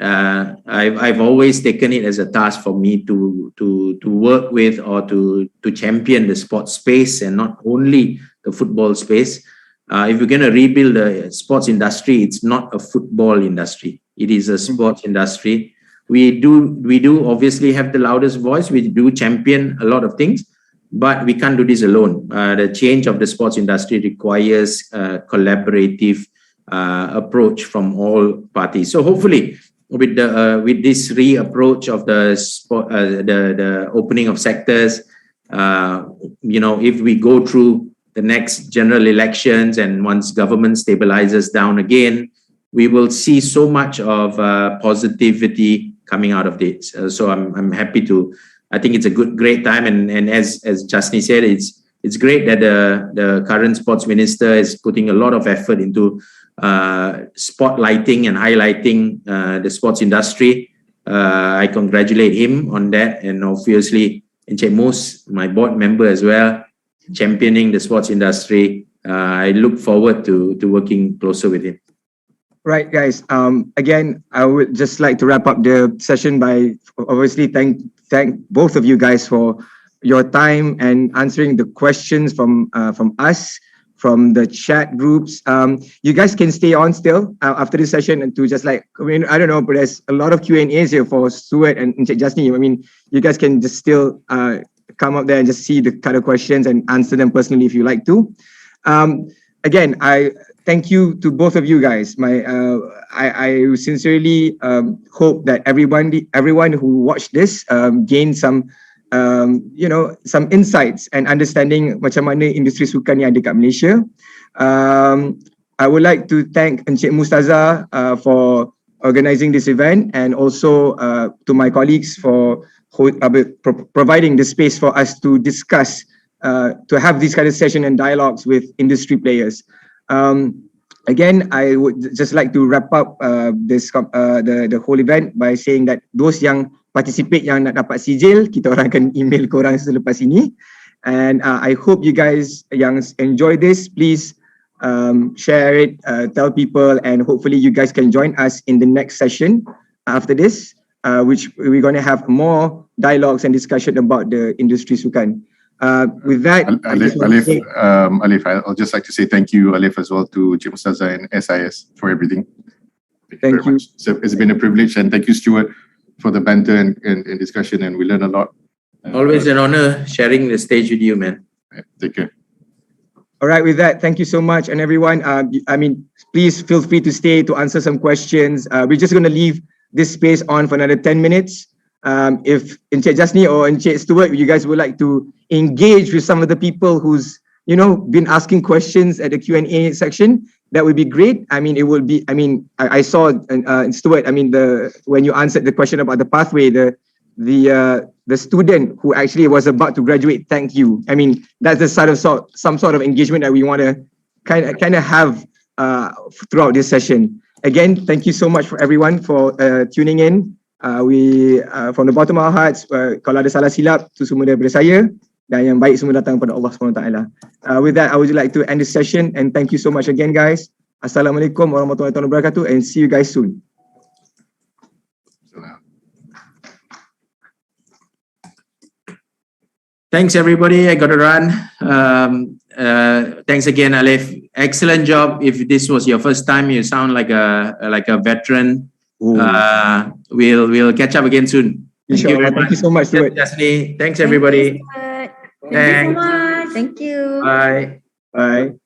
B: I've always taken it as a task for me to work with or to champion the sports space, and not only the football space. If we're going to rebuild the sports industry, it's not a football industry. It is a sports industry. We do obviously have the loudest voice. We do champion a lot of things, but we can't do this alone. The change of the sports industry requires a collaborative approach from all parties. So hopefully, with this reapproach of the sport, the opening of sectors, if we go through the next general elections, and once government stabilizes down again, we will see so much of positivity coming out of this. So I'm happy to. I think it's a great time, and as Jasni said, it's great that the current sports minister is putting a lot of effort into spotlighting and highlighting the sports industry. I congratulate him on that, and obviously Encik Mus, my board member as well, championing the sports industry. I look forward to working closer with him.
C: Right, guys. Again, I would just like to wrap up the session by obviously thank both of you guys for your time and answering the questions from us, from the chat groups. You guys can stay on still after this session and to just I don't know, but there's a lot of Q&As here for Stuart and Jasni. I mean, you guys can just still come up there and just see the kind of questions and answer them personally if you like to. Again, I thank you to both of you guys. I sincerely hope that everyone who watched this gained some some insights and understanding macam mana industri sukan yang ada kat Malaysia. I would like to thank Encik Mustaza for organizing this event, and also to my colleagues for providing the space for us to discuss to have these kind of session and dialogues with industry players. Again, I would just like to wrap up the whole event by saying that those yang participate yang nak dapat sijil, kita orang akan email korang selepas ini. And I hope you guys yang enjoy this, please share it, tell people, and hopefully you guys can join us in the next session after this, which we're going to have more dialogues and discussion about the industry sukan. With that,
A: Alif, I'll just like to say thank you, Alif, as well, to Cik Mustaza and SIS for everything. Thank you very much. So it's been a privilege, and thank you, Stuart, for the banter and discussion, and we learned a lot.
B: Always an honor sharing the stage with you, man.
A: Take care.
C: All right, with that, thank you so much. And everyone, please feel free to stay to answer some questions. We're just going to leave this space on for another 10 minutes. If Encik Jasni or Encik Stuart, you guys would like to engage with some of the people who's, been asking questions at the Q&A section, that would be great. I saw, Stuart, when you answered the question about the pathway, the student who actually was about to graduate, thank you. That's the sort of some sort of engagement that we want to kind of have throughout this session. Again, thank you so much for everyone for tuning in. We from the bottom of our hearts, kalau ada salah silap, itu semua daripada saya, dan yang baik semua datang daripada Allah SWT. With that, I would like to end this session, and thank you so much again, guys. Assalamualaikum warahmatullahi wabarakatuh, and see you guys soon.
B: Thanks, everybody. I got to run. Thanks again, Alif. Excellent job. If this was your first time, you sound like a veteran. We'll catch up again soon.
C: Thank you very much. Thank you so much, Stuart.
B: Jasni. Thanks, everybody.
D: Thank you so much. Thank you.
B: Bye.
C: Bye.